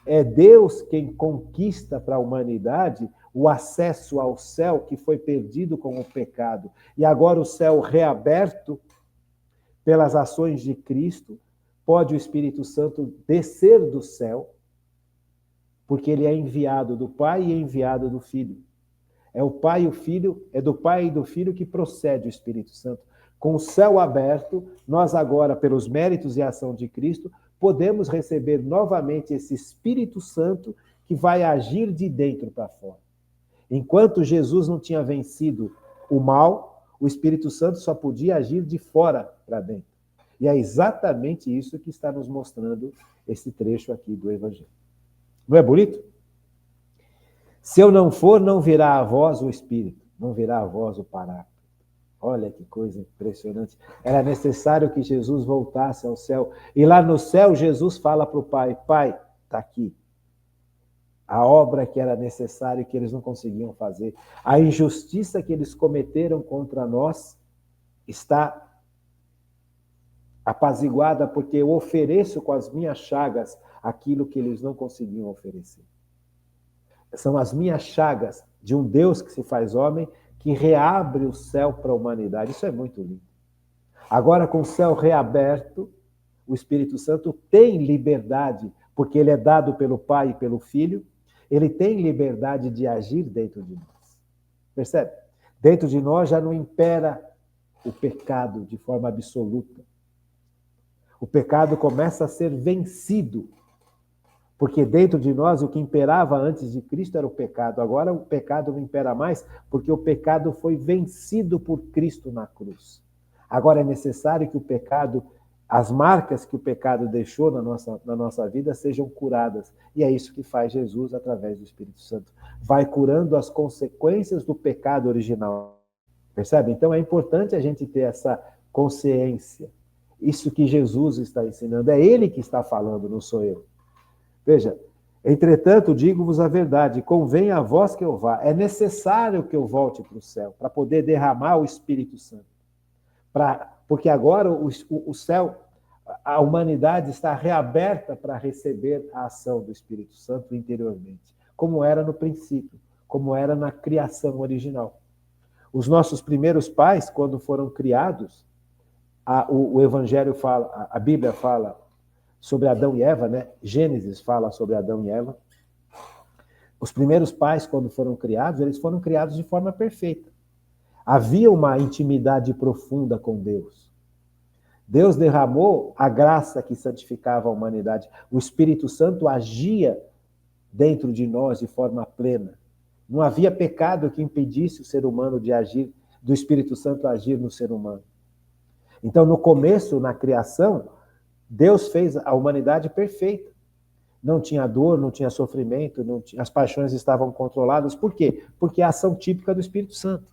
É Deus quem conquista para a humanidade o acesso ao céu que foi perdido com o pecado. E agora o céu reaberto pelas ações de Cristo, pode o Espírito Santo descer do céu, porque ele é enviado do Pai e é enviado do Filho. É o Pai e o Filho, é do Pai e do Filho que procede o Espírito Santo. Com o céu aberto, nós agora, pelos méritos e ação de Cristo, podemos receber novamente esse Espírito Santo que vai agir de dentro para fora. Enquanto Jesus não tinha vencido o mal, o Espírito Santo só podia agir de fora para dentro. E é exatamente isso que está nos mostrando esse trecho aqui do Evangelho. Não é bonito? Se eu não for, não virá a vós o Espírito, não virá a vós o Paráclito. Olha que coisa impressionante. Era necessário que Jesus voltasse ao céu. E lá no céu, Jesus fala para o Pai, Pai, está aqui. A obra que era necessária e que eles não conseguiam fazer. A injustiça que eles cometeram contra nós está apaziguada, porque eu ofereço com as minhas chagas aquilo que eles não conseguiam oferecer. São as minhas chagas de um Deus que se faz homem, que reabre o céu para a humanidade. Isso é muito lindo. Agora, com o céu reaberto, o Espírito Santo tem liberdade, porque ele é dado pelo Pai e pelo Filho, ele tem liberdade de agir dentro de nós. Percebe? Dentro de nós já não impera o pecado de forma absoluta. O pecado começa a ser vencido, porque dentro de nós o que imperava antes de Cristo era o pecado. Agora o pecado não impera mais, porque o pecado foi vencido por Cristo na cruz. Agora é necessário que o pecado, as marcas que o pecado deixou na nossa vida sejam curadas. E é isso que faz Jesus através do Espírito Santo. Vai curando as consequências do pecado original. Percebe? Então é importante a gente ter essa consciência. Isso que Jesus está ensinando. É ele que está falando, não sou eu. Veja, entretanto, digo-vos a verdade, convém a vós que eu vá. É necessário que eu volte para o céu, para poder derramar o Espírito Santo. Porque agora o céu, a humanidade está reaberta para receber a ação do Espírito Santo interiormente, como era no princípio, como era na criação original. Os nossos primeiros pais, quando foram criados, o Evangelho fala, a Bíblia fala sobre Adão e Eva, né? Gênesis fala sobre Adão e Eva. Os primeiros pais, quando foram criados, eles foram criados de forma perfeita. Havia uma intimidade profunda com Deus. Deus derramou a graça que santificava a humanidade. O Espírito Santo agia dentro de nós de forma plena. Não havia pecado que impedisse o ser humano de agir, do Espírito Santo agir no ser humano. Então, no começo, na criação, Deus fez a humanidade perfeita. Não tinha dor, não tinha sofrimento, as paixões estavam controladas. Por quê? Porque é a ação típica do Espírito Santo.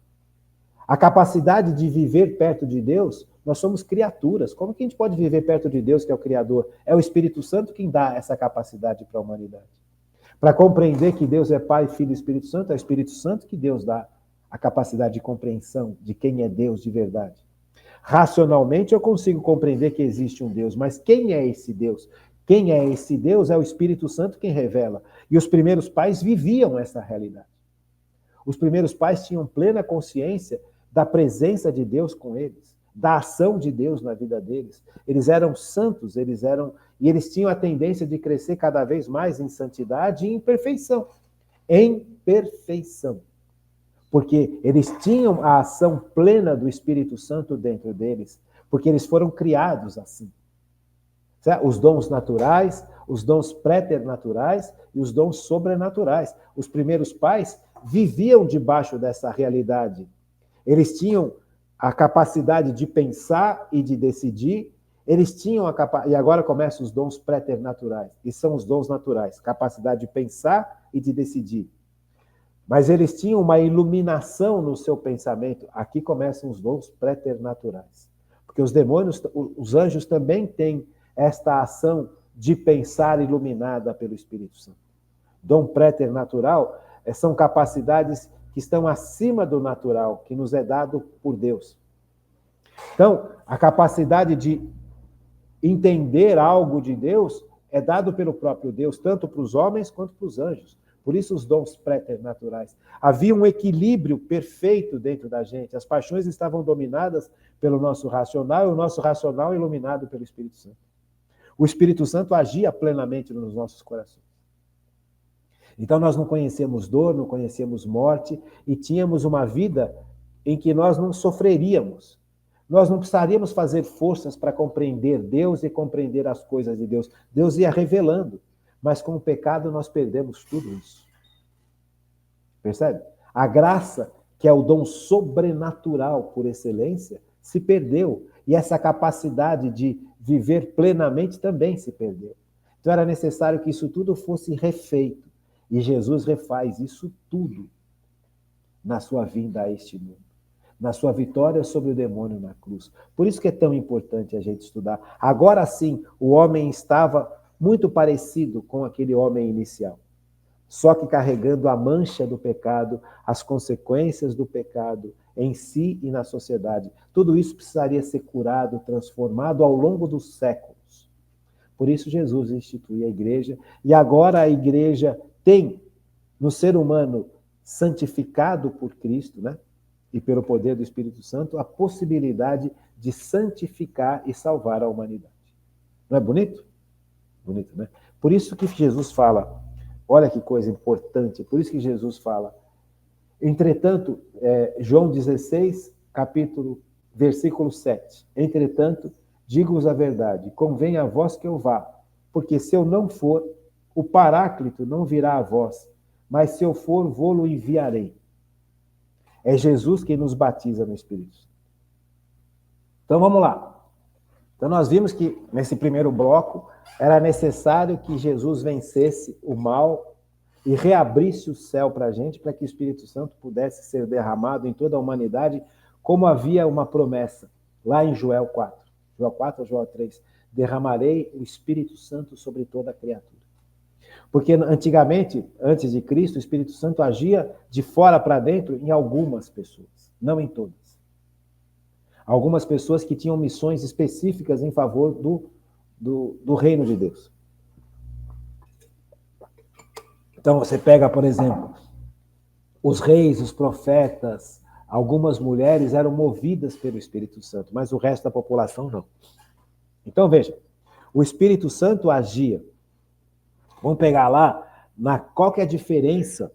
A capacidade de viver perto de Deus, nós somos criaturas. Como que a gente pode viver perto de Deus, que é o Criador? É o Espírito Santo quem dá essa capacidade para a humanidade. Para compreender que Deus é Pai, Filho e Espírito Santo, é o Espírito Santo que Deus dá a capacidade de compreensão de quem é Deus de verdade. Racionalmente eu consigo compreender que existe um Deus, mas quem é esse Deus? Quem é esse Deus é o Espírito Santo quem revela. E os primeiros pais viviam essa realidade. Os primeiros pais tinham plena consciência da presença de Deus com eles, da ação de Deus na vida deles. Eles eram santos, e eles tinham a tendência de crescer cada vez mais em santidade e em perfeição. Em perfeição. Porque eles tinham a ação plena do Espírito Santo dentro deles, porque eles foram criados assim. Os dons naturais, os dons préternaturais e os dons sobrenaturais. Os primeiros pais viviam debaixo dessa realidade. Eles tinham a capacidade de pensar e de decidir, eles tinham e agora começam os dons préternaturais, e são os dons naturais, capacidade de pensar e de decidir. Mas eles tinham uma iluminação no seu pensamento. Aqui começam os dons preternaturais. Porque os demônios, os anjos também têm esta ação de pensar iluminada pelo Espírito Santo. Dom preternatural são capacidades que estão acima do natural, que nos é dado por Deus. Então, a capacidade de entender algo de Deus é dado pelo próprio Deus, tanto para os homens quanto para os anjos. Por isso os dons preternaturais. Havia um equilíbrio perfeito dentro da gente. As paixões estavam dominadas pelo nosso racional e o nosso racional iluminado pelo Espírito Santo. O Espírito Santo agia plenamente nos nossos corações. Então nós não conhecemos dor, não conhecemos morte e tínhamos uma vida em que nós não sofreríamos. Nós não precisaríamos fazer forças para compreender Deus e compreender as coisas de Deus. Deus ia revelando. Mas com o pecado nós perdemos tudo isso. Percebe? A graça, que é o dom sobrenatural por excelência, se perdeu. E essa capacidade de viver plenamente também se perdeu. Então era necessário que isso tudo fosse refeito. E Jesus refaz isso tudo na sua vinda a este mundo. Na sua vitória sobre o demônio na cruz. Por isso que é tão importante a gente estudar. Agora sim, o homem estava muito parecido com aquele homem inicial, só que carregando a mancha do pecado, as consequências do pecado em si e na sociedade. Tudo isso precisaria ser curado, transformado ao longo dos séculos. Por isso Jesus institui a igreja, e agora a igreja tem no ser humano santificado por Cristo, né? E pelo poder do Espírito Santo, a possibilidade de santificar e salvar a humanidade. Não é bonito? Bonito, né? Por isso que Jesus fala, olha que coisa importante, por isso que Jesus fala, entretanto, João 16, versículo 7, entretanto, digo-vos a verdade, convém a vós que eu vá, porque se eu não for, o Paráclito não virá a vós, mas se eu for, vou-lo enviarei. É Jesus quem nos batiza no Espírito. Então vamos lá. Então nós vimos que nesse primeiro bloco era necessário que Jesus vencesse o mal e reabrisse o céu para a gente, para que o Espírito Santo pudesse ser derramado em toda a humanidade, como havia uma promessa lá em Joel 4. Joel 4 ou Joel 3. Derramarei o Espírito Santo sobre toda a criatura. Porque antigamente, antes de Cristo, o Espírito Santo agia de fora para dentro em algumas pessoas, não em todas. Algumas pessoas que tinham missões específicas em favor do reino de Deus. Então você pega, por exemplo, os reis, os profetas, algumas mulheres eram movidas pelo Espírito Santo, mas o resto da população não. Então veja, o Espírito Santo agia. Vamos pegar lá, qual que é a diferença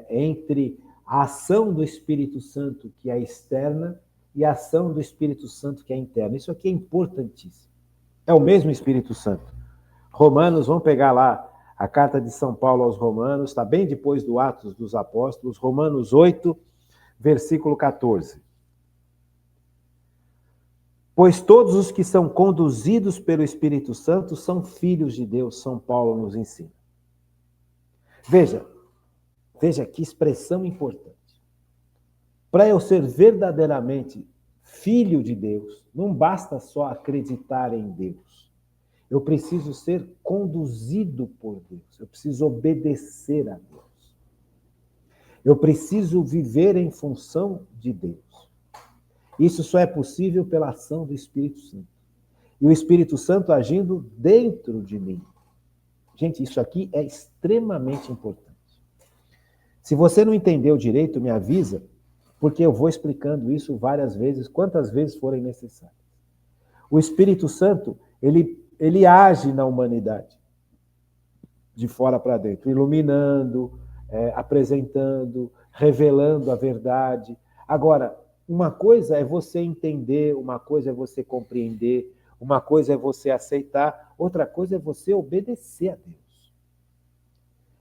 entre a ação do Espírito Santo, que é externa, e a ação do Espírito Santo, que é interna. Isso aqui é importantíssimo. É o mesmo Espírito Santo. Romanos, vamos pegar lá a carta de São Paulo aos Romanos, está bem depois do Atos dos Apóstolos, Romanos 8, versículo 14. Pois todos os que são conduzidos pelo Espírito Santo são filhos de Deus, São Paulo nos ensina. Veja que expressão importante. Para eu ser verdadeiramente filho de Deus, não basta só acreditar em Deus. Eu preciso ser conduzido por Deus. Eu preciso obedecer a Deus. Eu preciso viver em função de Deus. Isso só é possível pela ação do Espírito Santo. E o Espírito Santo agindo dentro de mim. Gente, isso aqui é extremamente importante. Se você não entendeu direito, me avisa, porque eu vou explicando isso várias vezes, quantas vezes forem necessárias. O Espírito Santo, ele age na humanidade, de fora para dentro, iluminando, apresentando, revelando a verdade. Agora, uma coisa é você entender, uma coisa é você compreender, Uma coisa é você aceitar, outra coisa é você obedecer a Deus.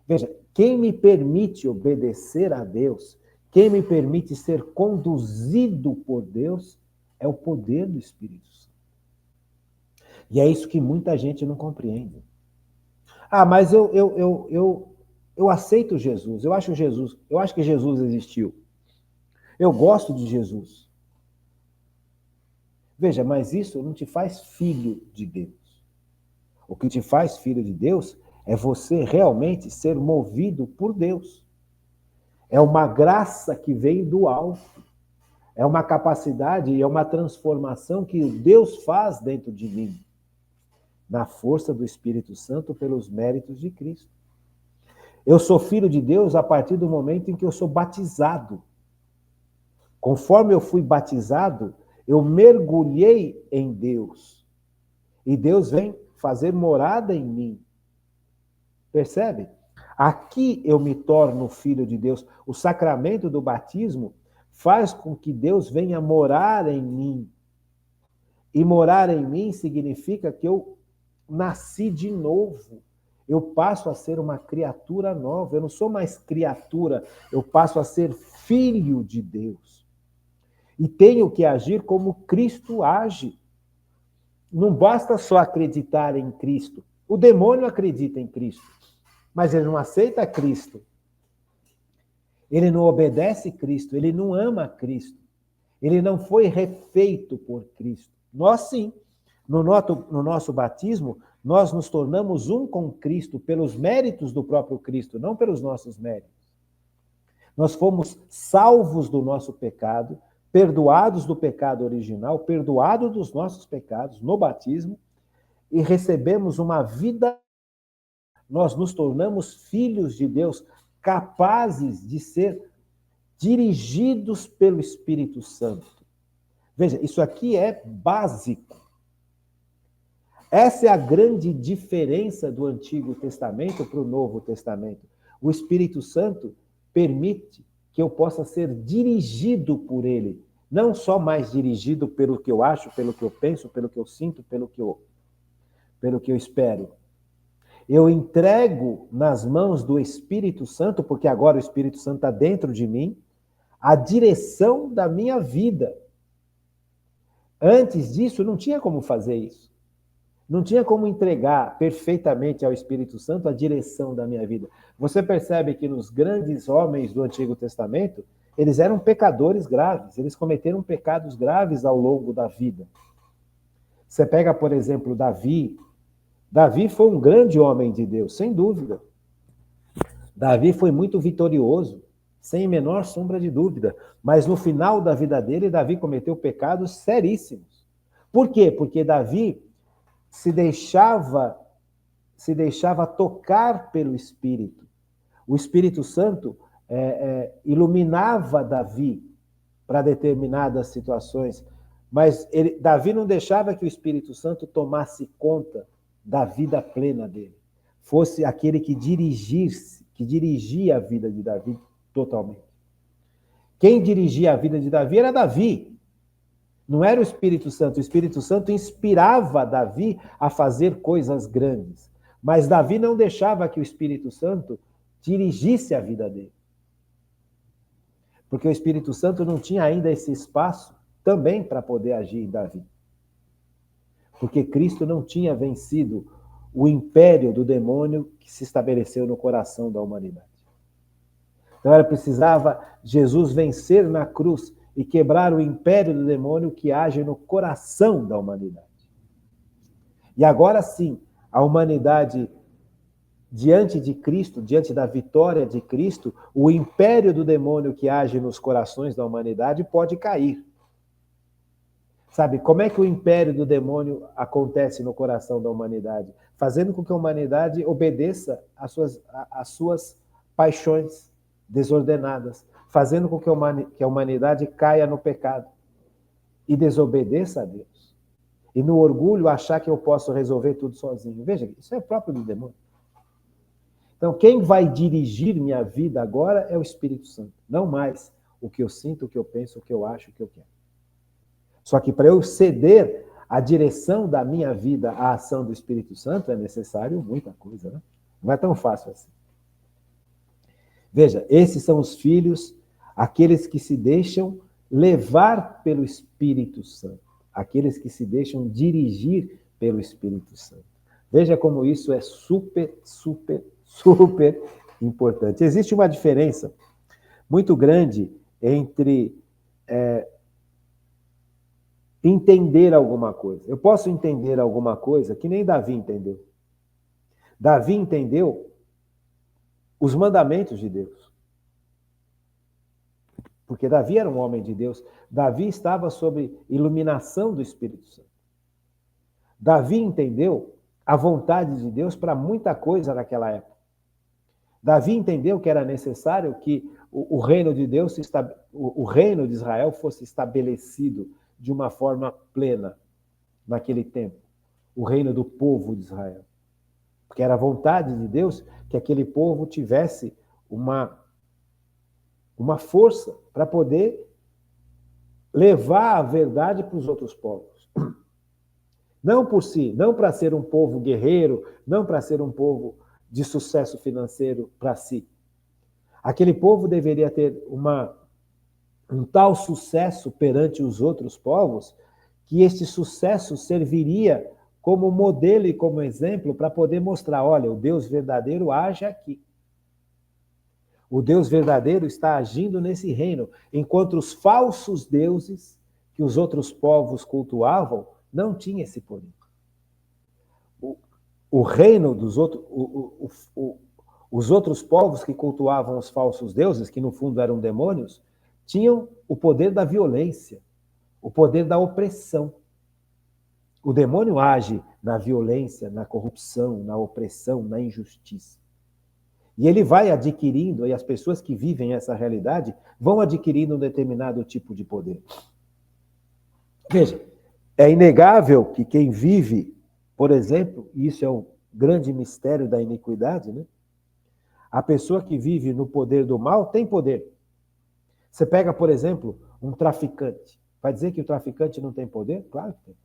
Veja, quem me permite obedecer a Deus, quem me permite ser conduzido por Deus, é o poder do Espírito Santo. E é isso que muita gente não compreende. Ah, mas eu aceito Jesus, eu acho que Jesus existiu. Eu gosto de Jesus. Veja, mas isso não te faz filho de Deus. O que te faz filho de Deus é você realmente ser movido por Deus. É uma graça que vem do alto. É uma capacidade e é uma transformação que Deus faz dentro de mim, na força do Espírito Santo, pelos méritos de Cristo. Eu sou filho de Deus a partir do momento em que eu sou batizado. Conforme eu fui batizado, eu mergulhei em Deus. E Deus vem fazer morada em mim. Percebe? Aqui eu me torno filho de Deus. O sacramento do batismo faz com que Deus venha morar em mim. E morar em mim significa que eu nasci de novo. Eu passo a ser uma criatura nova. Eu não sou mais criatura, eu passo a ser filho de Deus. E tenho que agir como Cristo age. Não basta só acreditar em Cristo. O demônio acredita em Cristo, mas ele não aceita Cristo. Ele não obedece Cristo, ele não ama Cristo. Ele não foi refeito por Cristo. Nós sim. No nosso batismo, nós nos tornamos um com Cristo pelos méritos do próprio Cristo, não pelos nossos méritos. Nós fomos salvos do nosso pecado, perdoados do pecado original, perdoados dos nossos pecados no batismo, e recebemos uma vida. Nós nos tornamos filhos de Deus, capazes de ser dirigidos pelo Espírito Santo. Veja, isso aqui é básico. Essa é a grande diferença do Antigo Testamento para o Novo Testamento. O Espírito Santo permite que eu possa ser dirigido por ele, não só mais dirigido pelo que eu acho, pelo que eu penso, pelo que eu sinto, pelo que eu espero. Eu entrego nas mãos do Espírito Santo, porque agora o Espírito Santo está dentro de mim, a direção da minha vida. Antes disso, não tinha como fazer isso. Não tinha como entregar perfeitamente ao Espírito Santo a direção da minha vida. Você percebe que nos grandes homens do Antigo Testamento, eles eram pecadores graves, eles cometeram pecados graves ao longo da vida. Você pega, por exemplo, Davi. Davi foi um grande homem de Deus, sem dúvida. Davi foi muito vitorioso, sem menor sombra de dúvida. Mas no final da vida dele, Davi cometeu pecados seríssimos. Por quê? Porque Davi se deixava tocar pelo Espírito. O Espírito Santo iluminava Davi para determinadas situações, mas Davi não deixava que o Espírito Santo tomasse conta da vida plena dele. Fosse aquele que dirigia a vida de Davi totalmente. Quem dirigia a vida de Davi era Davi. Não era o Espírito Santo inspirava Davi a fazer coisas grandes. Mas Davi não deixava que o Espírito Santo dirigisse a vida dele. Porque o Espírito Santo não tinha ainda esse espaço também para poder agir em Davi. Porque Cristo não tinha vencido o império do demônio que se estabeleceu no coração da humanidade. Então precisava Jesus vencer na cruz e quebrar o império do demônio que age no coração da humanidade. E agora sim, a humanidade, diante de Cristo, diante da vitória de Cristo, o império do demônio que age nos corações da humanidade pode cair. Sabe, como é que o império do demônio acontece no coração da humanidade? Fazendo com que a humanidade obedeça às suas paixões desordenadas, fazendo com que a humanidade caia no pecado e desobedeça a Deus. E no orgulho achar que eu posso resolver tudo sozinho. Veja, isso é próprio do demônio. Então, quem vai dirigir minha vida agora é o Espírito Santo. Não mais o que eu sinto, o que eu penso, o que eu acho, o que eu quero. Só que para eu ceder a direção da minha vida, a ação do Espírito Santo, é necessário muita coisa, né? Não é tão fácil assim. Veja, esses são os filhos, aqueles que se deixam levar pelo Espírito Santo, aqueles que se deixam dirigir pelo Espírito Santo. Veja como isso é super, super, super importante. Existe uma diferença muito grande entre entender alguma coisa. Eu posso entender alguma coisa que nem Davi entendeu. Davi entendeu os mandamentos de Deus. Porque Davi era um homem de Deus. Davi estava sob iluminação do Espírito Santo. Davi entendeu a vontade de Deus para muita coisa naquela época. Davi entendeu que era necessário que o reino de Deus, o reino de Israel fosse estabelecido de uma forma plena naquele tempo. O reino do povo de Israel. Porque era a vontade de Deus que aquele povo tivesse uma força para poder levar a verdade para os outros povos. Não por si, não para ser um povo guerreiro, não para ser um povo de sucesso financeiro para si. Aquele povo deveria ter um tal sucesso perante os outros povos que este sucesso serviria como modelo e como exemplo para poder mostrar, olha, o Deus verdadeiro age aqui. O Deus verdadeiro está agindo nesse reino, enquanto os falsos deuses que os outros povos cultuavam não tinham esse poder. O reino dos outros, os outros povos que cultuavam os falsos deuses, que no fundo eram demônios, tinham o poder da violência, o poder da opressão. O demônio age na violência, na corrupção, na opressão, na injustiça. E ele vai adquirindo, e as pessoas que vivem essa realidade vão adquirindo um determinado tipo de poder. Veja, é inegável que quem vive, por exemplo, e isso é um grande mistério da iniquidade, né? A pessoa que vive no poder do mal tem poder. Você pega, por exemplo, um traficante. Vai dizer que o traficante não tem poder? Claro que tem.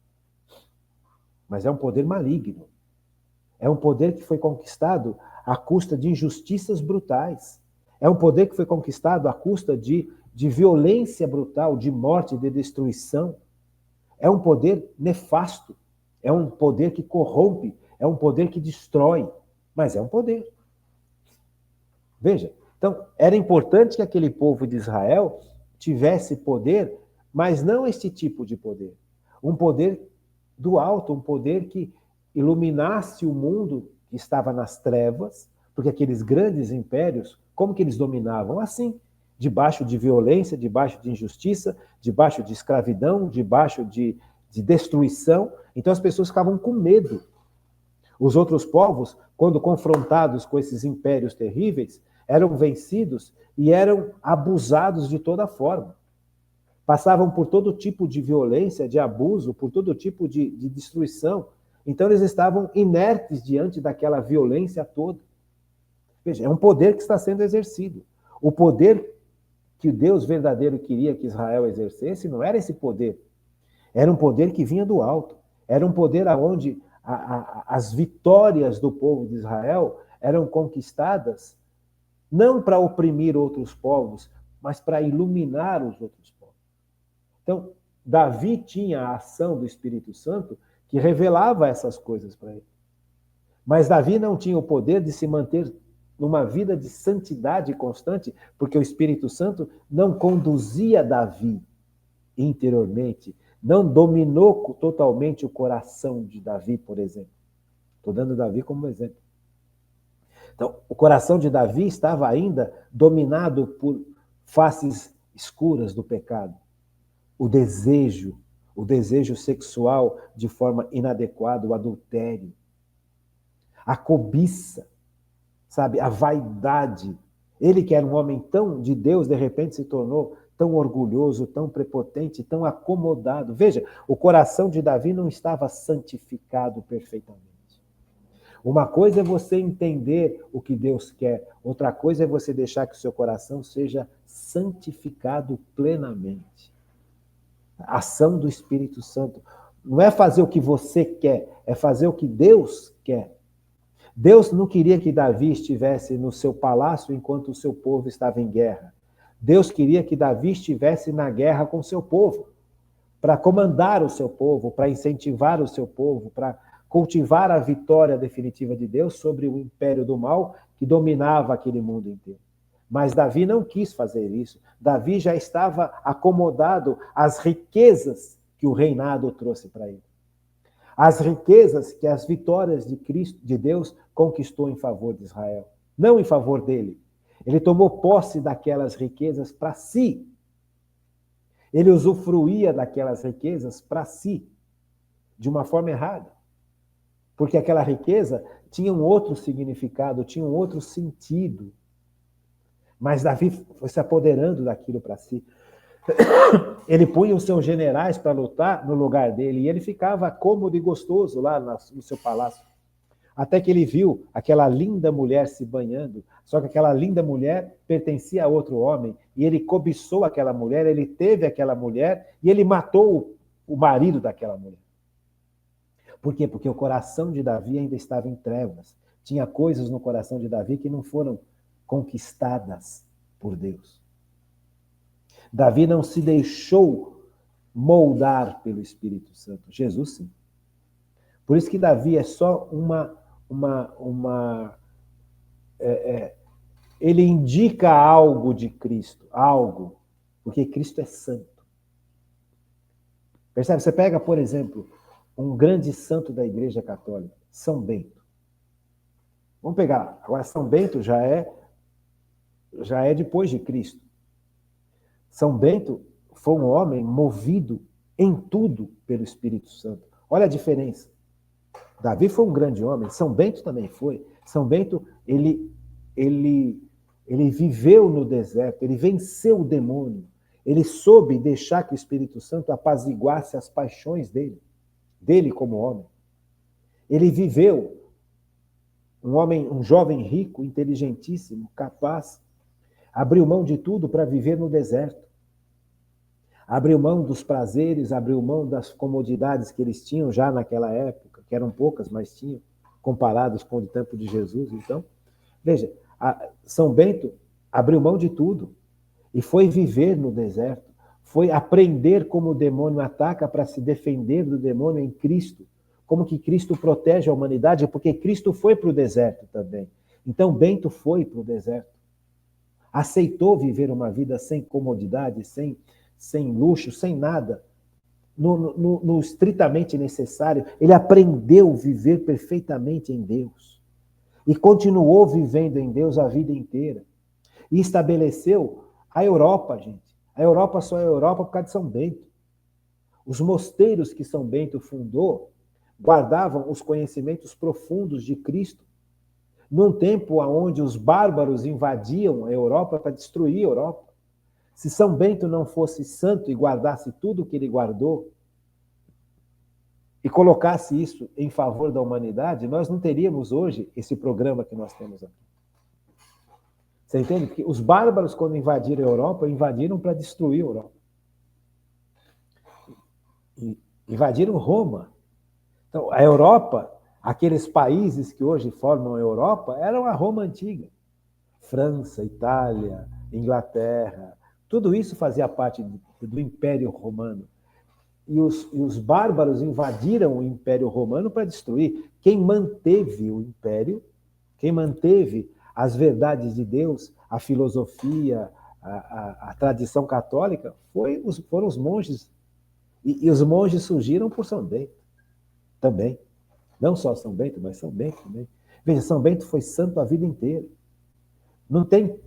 Mas é um poder maligno. É um poder que foi conquistado à custa de injustiças brutais. É um poder que foi conquistado à custa de violência brutal, de morte, de destruição. É um poder nefasto. É um poder que corrompe. É um poder que destrói. Mas é um poder. Veja, então, era importante que aquele povo de Israel tivesse poder, mas não este tipo de poder. Um poder do alto, um poder que iluminasse o mundo que estava nas trevas, porque aqueles grandes impérios, como que eles dominavam? Assim, debaixo de violência, debaixo de injustiça, debaixo de escravidão, debaixo de destruição. Então as pessoas ficavam com medo. Os outros povos, quando confrontados com esses impérios terríveis, eram vencidos e eram abusados de toda forma. Passavam por todo tipo de violência, de abuso, por todo tipo de destruição. Então eles estavam inertes diante daquela violência toda. Veja, é um poder que está sendo exercido. O poder que o Deus verdadeiro queria que Israel exercesse não era esse poder. Era um poder que vinha do alto. Era um poder onde as vitórias do povo de Israel eram conquistadas não para oprimir outros povos, mas para iluminar os outros povos. Então, Davi tinha a ação do Espírito Santo que revelava essas coisas para ele. Mas Davi não tinha o poder de se manter numa vida de santidade constante, porque o Espírito Santo não conduzia Davi interiormente, não dominou totalmente o coração de Davi, por exemplo. Estou dando Davi como exemplo. Então, o coração de Davi estava ainda dominado por faces escuras do pecado. O desejo sexual de forma inadequada, o adultério, a cobiça, sabe, a vaidade. Ele que era um homem tão de Deus, de repente se tornou tão orgulhoso, tão prepotente, tão acomodado. Veja, o coração de Davi não estava santificado perfeitamente. Uma coisa é você entender o que Deus quer, outra coisa é você deixar que o seu coração seja santificado plenamente. A ação do Espírito Santo. Não é fazer o que você quer, é fazer o que Deus quer. Deus não queria que Davi estivesse no seu palácio enquanto o seu povo estava em guerra. Deus queria que Davi estivesse na guerra com o seu povo, para comandar o seu povo, para incentivar o seu povo, para cultivar a vitória definitiva de Deus sobre o império do mal que dominava aquele mundo inteiro. Mas Davi não quis fazer isso. Davi já estava acomodado às riquezas que o reinado trouxe para ele. As riquezas que as vitórias de Cristo, de Deus, conquistou em favor de Israel, não em favor dele. Ele tomou posse daquelas riquezas para si. Ele usufruía daquelas riquezas para si, de uma forma errada. Porque aquela riqueza tinha um outro significado, tinha um outro sentido. Mas Davi foi se apoderando daquilo para si. Ele punha os seus generais para lutar no lugar dele, e ele ficava cômodo e gostoso lá no seu palácio. Até que ele viu aquela linda mulher se banhando, só que aquela linda mulher pertencia a outro homem, e ele cobiçou aquela mulher, ele teve aquela mulher, e ele matou o marido daquela mulher. Por quê? Porque o coração de Davi ainda estava em trevas. Tinha coisas no coração de Davi que não foram conquistadas por Deus. Davi não se deixou moldar pelo Espírito Santo. Jesus, sim. Por isso que Davi é só ele indica algo de Cristo, algo, porque Cristo é santo. Percebe? Você pega, por exemplo, um grande santo da Igreja Católica, São Bento. Vamos pegar, agora São Bento já é depois de Cristo. São Bento foi um homem movido em tudo pelo Espírito Santo. Olha a diferença. Davi foi um grande homem, São Bento também foi. São Bento, ele viveu no deserto, ele venceu o demônio, ele soube deixar que o Espírito Santo apaziguasse as paixões dele como homem. Ele viveu um jovem rico, inteligentíssimo, capaz, abriu mão de tudo para viver no deserto. Abriu mão dos prazeres, abriu mão das comodidades que eles tinham já naquela época, que eram poucas, mas tinham, comparados com o tempo de Jesus. Então, veja, São Bento abriu mão de tudo e foi viver no deserto, foi aprender como o demônio ataca para se defender do demônio em Cristo, como que Cristo protege a humanidade, porque Cristo foi para o deserto também. Então, Bento foi para o deserto. Aceitou viver uma vida sem comodidade, sem luxo, sem nada, no estritamente necessário. Ele aprendeu a viver perfeitamente em Deus. E continuou vivendo em Deus a vida inteira. E estabeleceu a Europa, gente. A Europa só é Europa por causa de São Bento. Os mosteiros que São Bento fundou guardavam os conhecimentos profundos de Cristo, num tempo onde os bárbaros invadiam a Europa para destruir a Europa. Se São Bento não fosse santo e guardasse tudo o que ele guardou, e colocasse isso em favor da humanidade, nós não teríamos hoje esse programa que nós temos aqui. Você entende? Porque os bárbaros, quando invadiram a Europa, invadiram para destruir a Europa. E invadiram Roma. Então, a Europa, aqueles países que hoje formam a Europa, eram a Roma antiga. França, Itália, Inglaterra, tudo isso fazia parte do Império Romano. E os bárbaros invadiram o Império Romano para destruir. Quem manteve o Império, quem manteve as verdades de Deus, a filosofia, a tradição católica, foram os monges. E os monges surgiram por São Bento também. Não só São Bento, mas São Bento também. Veja, São Bento foi santo a vida inteira. Não tem...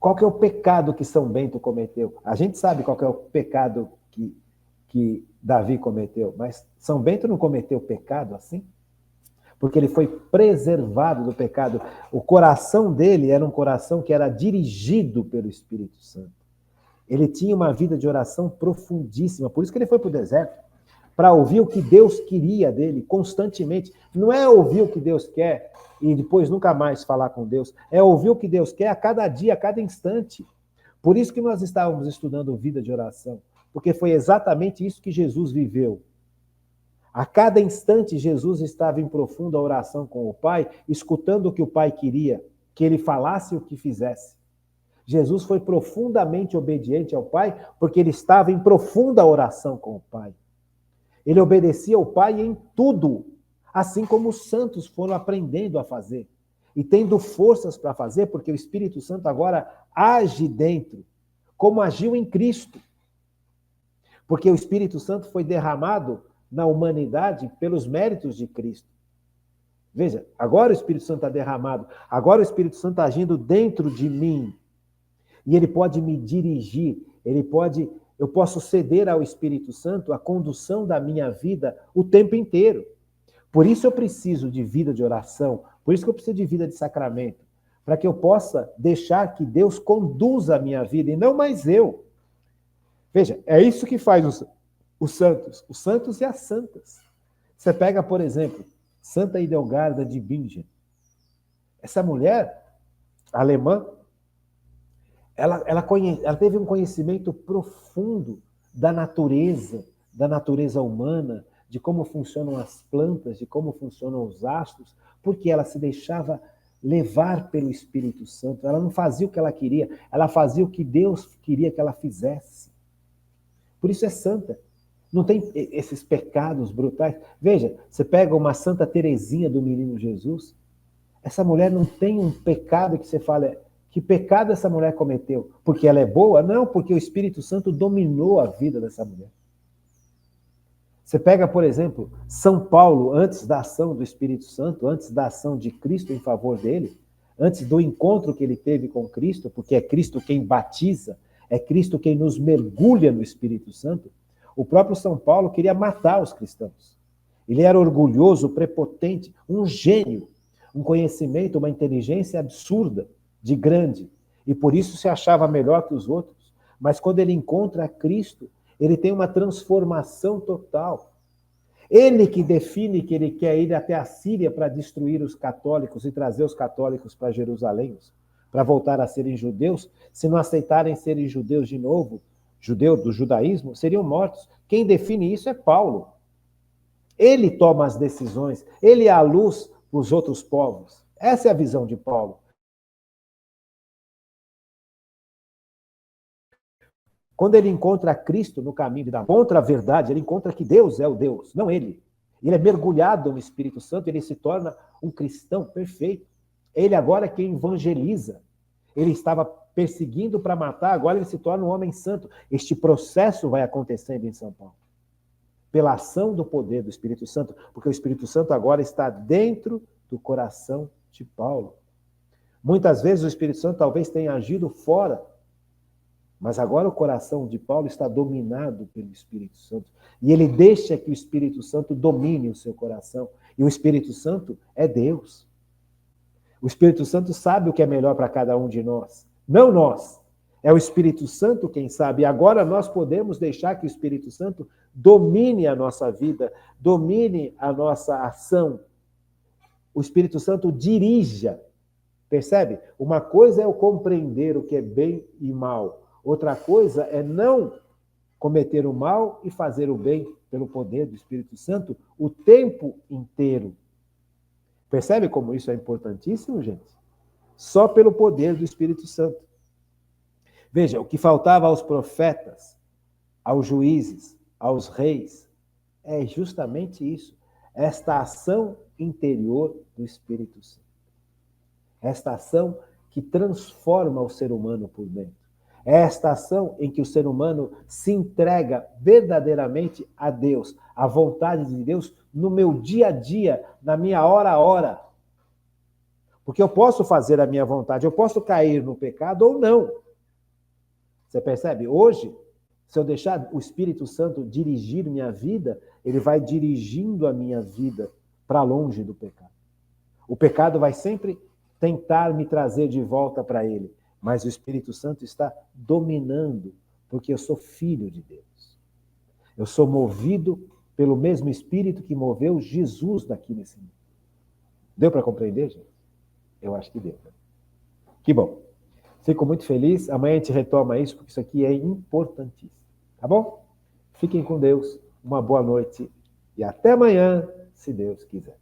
Qual que é o pecado que São Bento cometeu? A gente sabe qual que é o pecado que Davi cometeu, mas São Bento não cometeu pecado assim? Porque ele foi preservado do pecado. O coração dele era um coração que era dirigido pelo Espírito Santo. Ele tinha uma vida de oração profundíssima, por isso que ele foi para o deserto, para ouvir o que Deus queria dele constantemente. Não é ouvir o que Deus quer e depois nunca mais falar com Deus, é ouvir o que Deus quer a cada dia, a cada instante. Por isso que nós estávamos estudando vida de oração, porque foi exatamente isso que Jesus viveu. A cada instante, Jesus estava em profunda oração com o Pai, escutando o que o Pai queria, que ele falasse o que fizesse. Jesus foi profundamente obediente ao Pai, porque ele estava em profunda oração com o Pai. Ele obedecia ao Pai em tudo, assim como os santos foram aprendendo a fazer. E tendo forças para fazer, porque o Espírito Santo agora age dentro, como agiu em Cristo. Porque o Espírito Santo foi derramado na humanidade pelos méritos de Cristo. Veja, agora o Espírito Santo está derramado, agora o Espírito Santo está agindo dentro de mim. E ele pode me dirigir, eu posso ceder ao Espírito Santo a condução da minha vida o tempo inteiro. Por isso eu preciso de vida de oração, por isso que eu preciso de vida de sacramento, para que eu possa deixar que Deus conduza a minha vida e não mais eu. Veja, é isso que faz os santos e as santas. Você pega, por exemplo, Santa Idelgarda de Bingen. Essa mulher alemã, ela teve um conhecimento profundo da natureza humana, de como funcionam as plantas, de como funcionam os astros, porque ela se deixava levar pelo Espírito Santo. Ela não fazia o que ela queria, ela fazia o que Deus queria que ela fizesse. Por isso é santa. Não tem esses pecados brutais. Veja, você pega uma Santa Teresinha do Menino Jesus, essa mulher não tem um pecado que você fala, que pecado essa mulher cometeu? Porque ela é boa? Não, porque o Espírito Santo dominou a vida dessa mulher. Você pega, por exemplo, São Paulo, antes da ação do Espírito Santo, antes da ação de Cristo em favor dele, antes do encontro que ele teve com Cristo, porque é Cristo quem batiza, é Cristo quem nos mergulha no Espírito Santo, o próprio São Paulo queria matar os cristãos. Ele era orgulhoso, prepotente, um gênio, um conhecimento, uma inteligência absurda, de grande, e por isso se achava melhor que os outros. Mas quando ele encontra Cristo, ele tem uma transformação total. Ele que define que ele quer ir até a Síria para destruir os católicos e trazer os católicos para Jerusalém, para voltar a serem judeus, se não aceitarem serem judeus de novo, judeus do judaísmo, seriam mortos. Quem define isso é Paulo. Ele toma as decisões, ele é a luz para os outros povos. Essa é a visão de Paulo. Quando ele encontra Cristo no caminho da contra a verdade, ele encontra que Deus é o Deus, não ele. Ele é mergulhado no Espírito Santo, ele se torna um cristão perfeito. Ele agora é quem evangeliza. Ele estava perseguindo para matar, agora ele se torna um homem santo. Este processo vai acontecendo em São Paulo. Pela ação do poder do Espírito Santo, porque o Espírito Santo agora está dentro do coração de Paulo. Muitas vezes o Espírito Santo talvez tenha agido fora, mas agora o coração de Paulo está dominado pelo Espírito Santo. E ele deixa que o Espírito Santo domine o seu coração. E o Espírito Santo é Deus. O Espírito Santo sabe o que é melhor para cada um de nós. Não nós. É o Espírito Santo quem sabe. E agora nós podemos deixar que o Espírito Santo domine a nossa vida, domine a nossa ação. O Espírito Santo dirija. Percebe? Uma coisa é eu compreender o que é bem e mal. Outra coisa é não cometer o mal e fazer o bem pelo poder do Espírito Santo o tempo inteiro. Percebe como isso é importantíssimo, gente? Só pelo poder do Espírito Santo. Veja, o que faltava aos profetas, aos juízes, aos reis, é justamente isso. Esta ação interior do Espírito Santo. Esta ação que transforma o ser humano por dentro. É esta ação em que o ser humano se entrega verdadeiramente a Deus, à vontade de Deus, no meu dia a dia, na minha hora a hora. Porque eu posso fazer a minha vontade, eu posso cair no pecado ou não. Você percebe? Hoje, se eu deixar o Espírito Santo dirigir minha vida, ele vai dirigindo a minha vida para longe do pecado. O pecado vai sempre tentar me trazer de volta para ele. Mas o Espírito Santo está dominando, porque eu sou filho de Deus. Eu sou movido pelo mesmo Espírito que moveu Jesus daqui nesse mundo. Deu para compreender, gente? Eu acho que deu. Que bom. Fico muito feliz. Amanhã a gente retoma isso, porque isso aqui é importantíssimo. Tá bom? Fiquem com Deus. Uma boa noite E até amanhã, se Deus quiser.